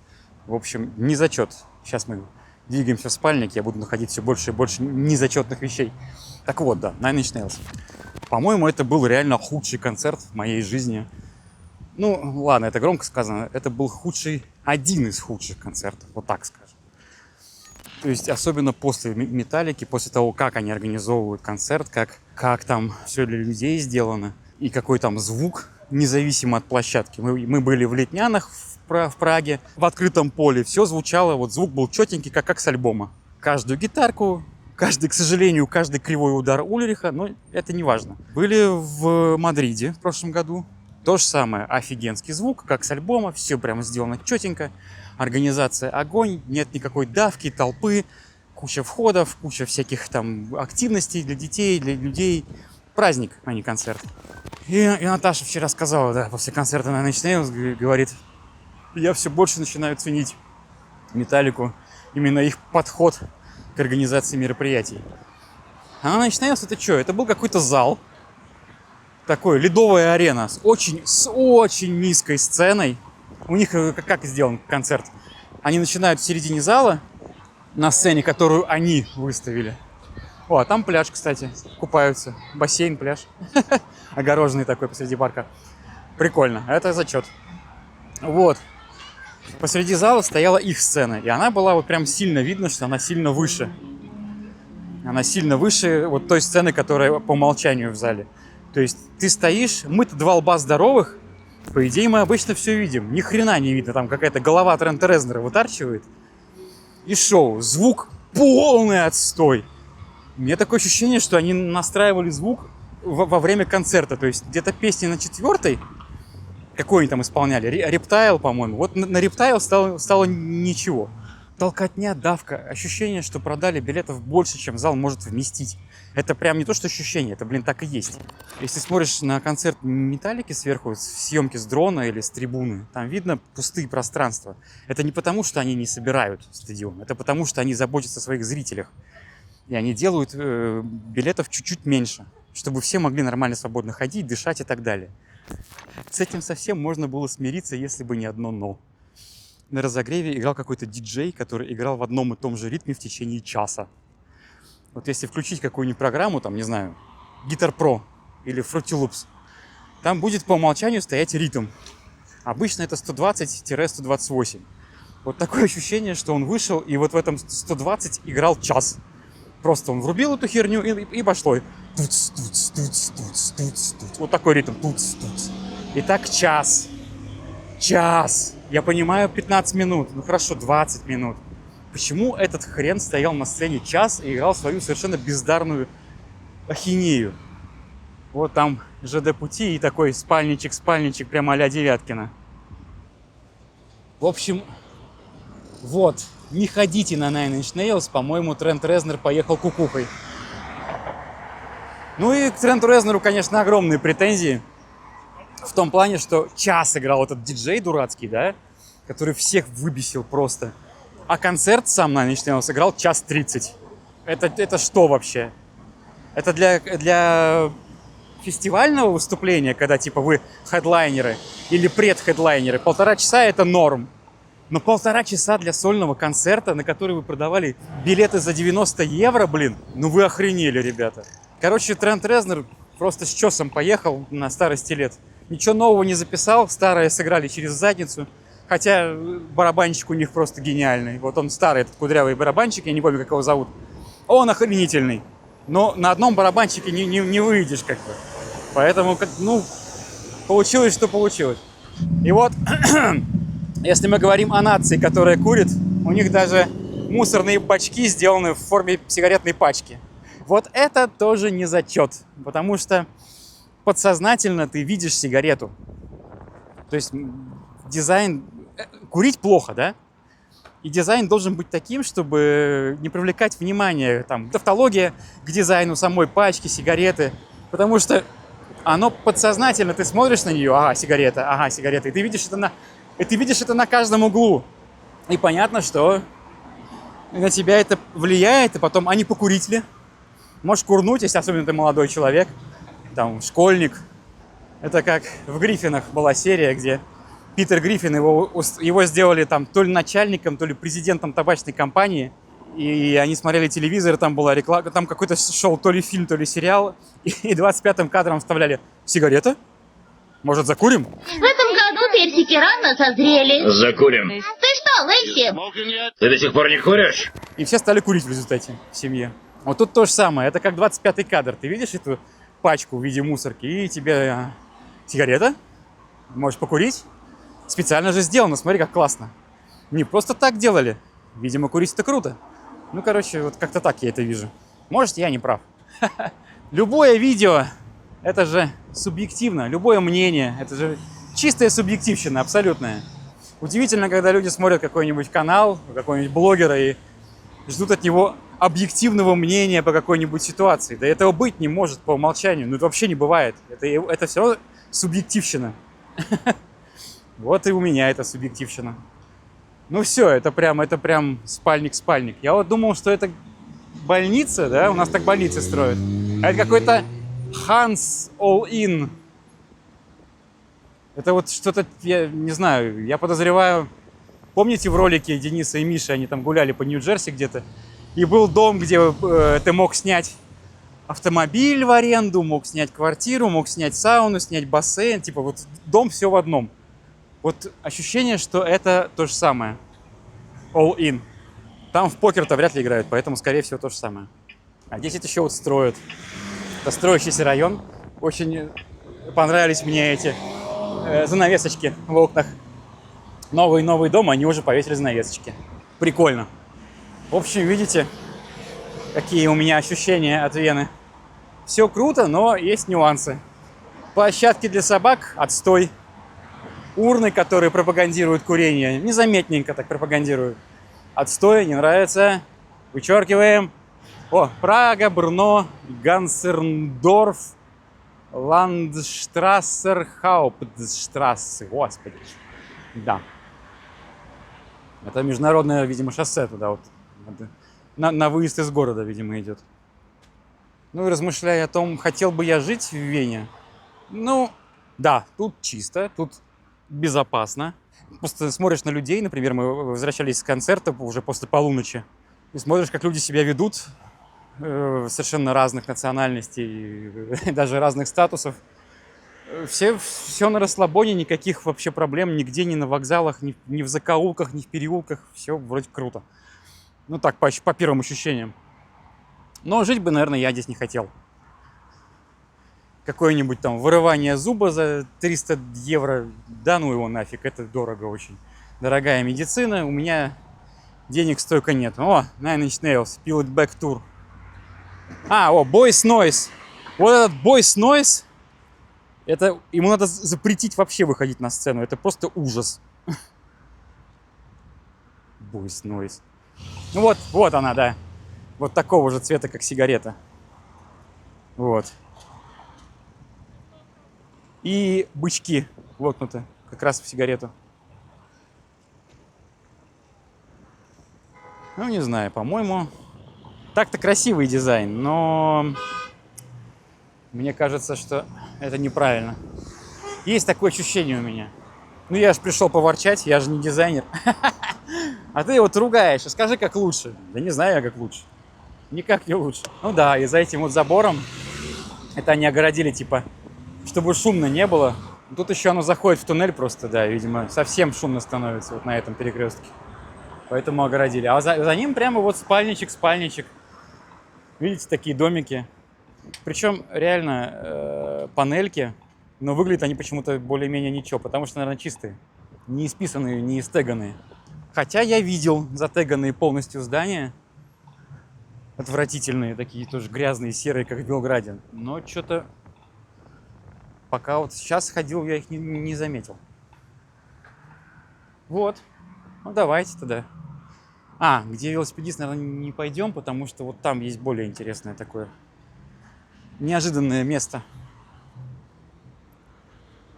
В общем, не зачет. Сейчас мы двигаемся в спальник, я буду находить все больше и больше незачетных вещей. Так вот, да, Nine Inch Nails. По-моему, это был реально худший концерт в моей жизни. Ну, ладно, это громко сказано. Это был один из худших концертов, вот так скажем. То есть, особенно после Металлики, после того, как они организовывают концерт, как там все для людей сделано, и какой там звук, независимо от площадки. Мы были в Летнянах в Праге, в открытом поле. Все звучало, вот звук был четенький, как с альбома. Каждую гитарку, к сожалению, каждый кривой удар Ульриха, но это не важно. Были в Мадриде в прошлом году. То же самое, офигенский звук, как с альбома, все прямо сделано четенько. Организация огонь, нет никакой давки, толпы, куча входов, куча всяких там активностей для детей, для людей. Праздник, а не концерт. И Наташа вчера сказала, да, после концерта на Nine Inch Nails, говорит, я все больше начинаю ценить Металлику, именно их подход к организации мероприятий. А на Nine Inch Nails это что? Это был какой-то зал, такой ледовая арена с очень низкой сценой. У них как сделан концерт? Они начинают в середине зала, на сцене, которую они выставили. О, а там пляж, кстати, купаются. Бассейн, пляж. Огороженный такой посреди парка. Прикольно, это зачет. Вот. Посреди зала стояла их сцена, и она была вот прям сильно видно, что она сильно выше. Она сильно выше вот той сцены, которая по умолчанию в зале. То есть ты стоишь, мы-то два лба здоровых, по идее мы обычно все видим. Ни хрена не видно, там какая-то голова Трента Резнора вытарчивает. И шоу, звук полный отстой. У меня такое ощущение, что они настраивали звук во время концерта. То есть где-то песни на 4-й, какой они там исполняли, Рептайл, по-моему. Вот на Рептайл стало ничего. Толкотня, давка, ощущение, что продали билетов больше, чем зал может вместить. Это прям не то, что ощущение, это, блин, так и есть. Если смотришь на концерт Металлики сверху, съемки с дрона или с трибуны, там видно пустые пространства. Это не потому, что они не собирают стадион, это потому, что они заботятся о своих зрителях. И они делают билетов чуть-чуть меньше, чтобы все могли нормально, свободно ходить, дышать и так далее. С этим совсем можно было смириться, если бы не одно «но». На разогреве играл какой-то диджей, который играл в одном и том же ритме в течение часа. Вот если включить какую-нибудь программу, там, не знаю, Guitar Pro или Fruity Loops, там будет по умолчанию стоять ритм. Обычно это 120-128. Вот такое ощущение, что он вышел и вот в этом 120 играл час. Просто он врубил эту херню и пошло. Вот такой ритм. И так час. Час. Я понимаю, 15 минут. Ну хорошо, 20 минут. Почему этот хрен стоял на сцене час и играл свою совершенно бездарную ахинею? Вот там ЖД пути и такой спальничек прямо а-ля Девяткина. В общем, вот. Не ходите на Nine Inch Nails. По-моему, Трент Резнор поехал кукухой. Ну и к Тренту Резнору, конечно, огромные претензии. В том плане, что час играл этот диджей дурацкий, да, который всех выбесил просто. А концерт сам на Nine Inch Nails сыграл 1:30. Это что вообще? Это для фестивального выступления, когда типа вы хедлайнеры или предхедлайнеры, 1,5 часа это норм. Но 1,5 часа для сольного концерта, на который вы продавали билеты за 90 евро, блин, ну вы охренели, ребята. Короче, Трент Резнор просто с чесом поехал на старости лет. Ничего нового не записал, старые сыграли через задницу. Хотя барабанщик у них просто гениальный. Вот он старый, этот кудрявый барабанщик, я не помню, как его зовут. Он охренительный. Но на одном барабанщике не выйдешь как бы. Поэтому, ну, получилось, что получилось. И вот, если мы говорим о нации, которая курит, у них даже мусорные бачки сделаны в форме сигаретной пачки. Вот это тоже не зачет, потому что подсознательно ты видишь сигарету. То есть дизайн... Курить плохо, да? И дизайн должен быть таким, чтобы не привлекать внимание, там, тавтология к дизайну самой пачки, сигареты. Потому что оно подсознательно, ты смотришь на нее, ага, сигарета, и ты видишь это на каждом углу. И понятно, что на тебя это влияет, и потом они покурители. Можешь курнуть, если особенно ты молодой человек, там, школьник. Это как в «Гриффинах» была серия, где Питер Гриффин, его сделали там то ли начальником, то ли президентом табачной компании. И они смотрели телевизор, там была реклама, там какой-то шел то ли фильм, то ли сериал. И 25-м кадром вставляли: «Сигарета? Может, закурим?» В этом году персики рано созрели. Закурим. Ты что, Лэйси? Ты до сих пор не куришь? И все стали курить в результате в семье. Вот тут то же самое. Это как 25-й кадр. Ты видишь эту пачку в виде мусорки, и тебе сигарета? Можешь покурить? Специально же сделано, смотри, как классно. Не просто так делали. Видимо, курить это круто. Ну, короче, вот как-то так я это вижу. Может, я не прав. Любое видео, это же субъективно. Любое мнение, это же чистая субъективщина, абсолютная. Удивительно, когда люди смотрят какой-нибудь канал, какого-нибудь блогера и ждут от него объективного мнения по какой-нибудь ситуации. Да этого быть не может по умолчанию. Ну, это вообще не бывает. Это все равно субъективщина. Вот и у меня это субъективщина. Ну все, это прям спальник. Я вот думал, что это больница, да? У нас так больницы строят. А это какой-то Hans All In. Это вот что-то, я не знаю, я подозреваю... Помните в ролике Дениса и Миши, они там гуляли по Нью-Джерси где-то? И был дом, где ты мог снять автомобиль в аренду, мог снять квартиру, мог снять сауну, снять бассейн. Типа вот дом все в одном. Вот ощущение, что это то же самое. All in. Там в покер-то вряд ли играют, поэтому, скорее всего, то же самое. А здесь это еще вот строят. Это строящийся район. Очень понравились мне эти занавесочки в окнах. Новый дом, они уже повесили занавесочки. Прикольно. В общем, видите, какие у меня ощущения от Вены. Все круто, но есть нюансы. Площадки для собак – отстой. Урны, которые пропагандируют курение, незаметненько так пропагандируют. Отстой, не нравится. Вычеркиваем. О, Прага, Брно, Гансерндорф, Ландштрассер, Хауптштрассе. Господи. Да. Это международное, видимо, шоссе туда вот. На выезд из города, видимо, идет. Ну и размышляя о том, хотел бы я жить в Вене. Ну, да, тут чисто, тут безопасно. Просто смотришь на людей, например, мы возвращались с концерта уже после полуночи, и смотришь, как люди себя ведут, совершенно разных национальностей, даже разных статусов. Все на расслабоне, никаких вообще проблем нигде, ни на вокзалах, ни в закоулках, ни в переулках. Все вроде круто. Ну так, по первым ощущениям. Но жить бы, наверное, я здесь не хотел. Какое-нибудь там вырывание зуба за 300 евро, да ну его нафиг, это дорого очень. Дорогая медицина, у меня денег столько нет. О, Nine Inch Nails, Peel It Back Tour. Boys Noise. Вот этот Boys Noise, это ему надо запретить вообще выходить на сцену, это просто ужас. Boys Noise. Ну вот она, да. Вот такого же цвета, как сигарета. Вот. И бычки воткнуты как раз в сигарету. Ну, не знаю, по-моему... Так-то красивый дизайн, но... Мне кажется, что это неправильно. Есть такое ощущение у меня. Ну, я же пришел поворчать, я же не дизайнер. А ты вот ругаешь, скажи, как лучше. Да не знаю я, как лучше. Никак не лучше. Ну да, и за этим вот забором, это они огородили, типа, чтобы шумно не было. Тут еще оно заходит в туннель просто, да, видимо, совсем шумно становится вот на этом перекрестке. Поэтому огородили. А за ним прямо вот спальничек. Видите, такие домики. Причем реально панельки, но выглядят они почему-то более-менее ничего, потому что, наверное, чистые. Не исписанные, не истеганные. Хотя я видел затеганные полностью здания. Отвратительные, такие тоже грязные, серые, как в Белграде. Но что-то... Пока вот сейчас ходил, я их не заметил. Вот. Ну, давайте тогда. Где велосипедист, наверное, не пойдем, потому что вот там есть более интересное такое неожиданное место.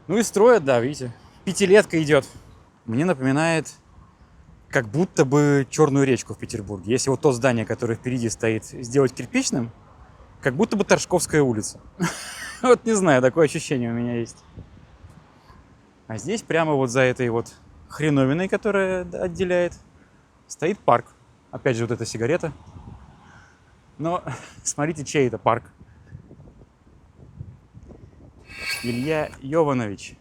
Ну и строят, да, видите. Пятилетка идет. Мне напоминает как будто бы Черную речку в Петербурге. Если вот то здание, которое впереди стоит, сделать кирпичным, как будто бы Торжковская улица. Вот не знаю, такое ощущение у меня есть. А здесь прямо вот за этой вот хреновиной, которая отделяет, стоит парк. Опять же вот эта сигарета. Но смотрите, чей это парк. Илья Йованович.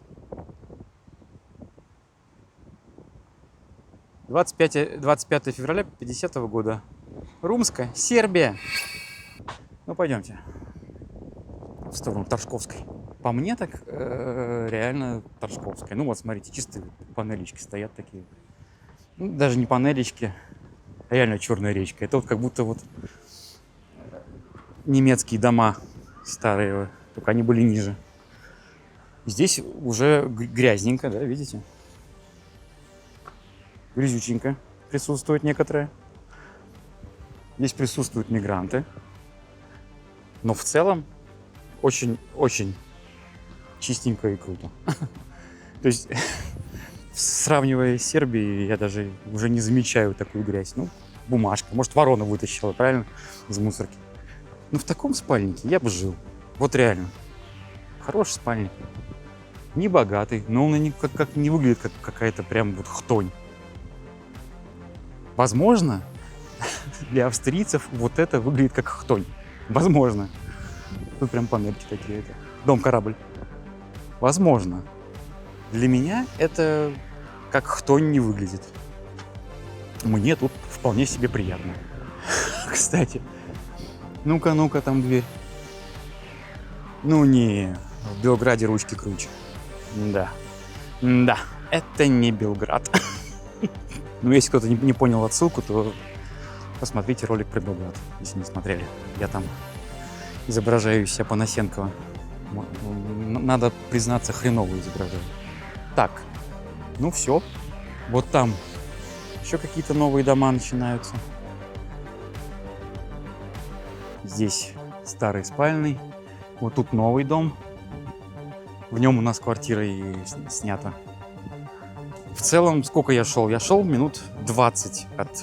25 февраля 50 года. Румска, Сербия. Ну, пойдемте. В сторону Торжковской. По мне так реально Торжковская. Ну вот, смотрите, чистые панелечки стоят такие. Ну, даже не панелечки, а реально Черная речка. Это вот как будто вот немецкие дома старые, только они были ниже. Здесь уже грязненько, да, видите? Грязюченько присутствует некоторые. Здесь присутствуют мигранты. Но в целом очень чистенько и круто. То есть, сравнивая с Сербией, я даже уже не замечаю такую грязь. Ну, бумажка. Может, ворона вытащила, правильно? Из мусорки. Но в таком спальнике я бы жил. Вот реально. Хороший спальник. Не богатый, но он как не выглядит как какая-то прям вот хтонь. Возможно, для австрийцев вот это выглядит как хтонь. Возможно. Тут прям панельки такие. Это. Дом-корабль. Возможно. Для меня это как хтонь не выглядит. Мне тут вполне себе приятно. Кстати. Ну-ка, там дверь. Ну не, в Белграде ручки круче. Да. Да, это не Белград. Ну, если кто-то не понял отсылку, то посмотрите ролик про Белград, если не смотрели. Я там изображаю себя Панасенкова. Надо признаться, хреново изображаю. Так, ну все. Вот там еще какие-то новые дома начинаются. Здесь старый спальный. Вот тут новый дом. В нем у нас квартира и снята. В целом, сколько я шел? Я шел минут 20 от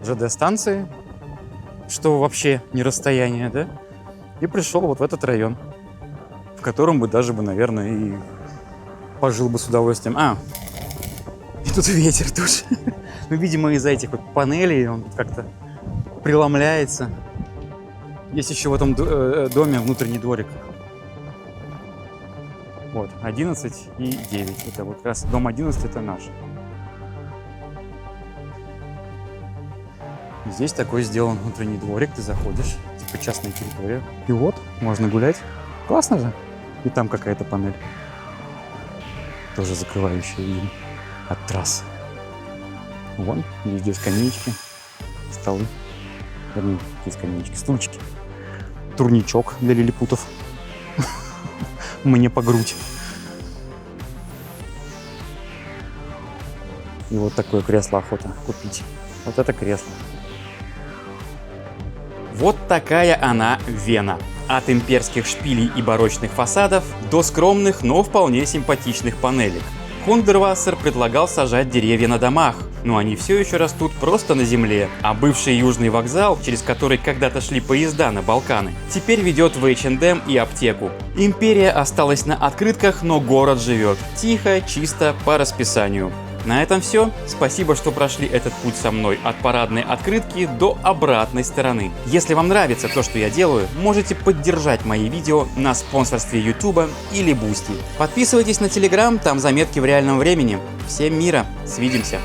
ЖД-станции, что вообще не расстояние, да? И пришел вот в этот район, в котором бы даже, наверное, и пожил бы с удовольствием. И тут ветер тоже. Ну, видимо, из-за этих вот панелей он как-то преломляется. Есть еще в этом доме внутренний дворик. Вот, 11 и 9. Это вот как раз дом 11, это наш. Здесь такой сделан внутренний дворик. Ты заходишь, типа частная территория. И вот, можно гулять. Классно же. И там какая-то панель. Тоже закрывающая вид от трассы. Вон, везде скамеечки, столы. Вернее, какие скамеечки, стульчики. Турничок для лилипутов. Мне по грудь. И вот такое кресло охота купить. Вот это кресло. Вот такая она Вена. От имперских шпилей и барочных фасадов до скромных, но вполне симпатичных панелек. Хундервассер предлагал сажать деревья на домах, но они все еще растут просто на земле, а бывший южный вокзал, через который когда-то шли поезда на Балканы, теперь ведет в H&M и аптеку. Империя осталась на открытках, но город живет. Тихо, чисто, по расписанию. На этом все. Спасибо, что прошли этот путь со мной от парадной открытки до обратной стороны. Если вам нравится то, что я делаю, можете поддержать мои видео на спонсорстве YouTube или Boosty. Подписывайтесь на Telegram, там заметки в реальном времени. Всем мира, свидимся.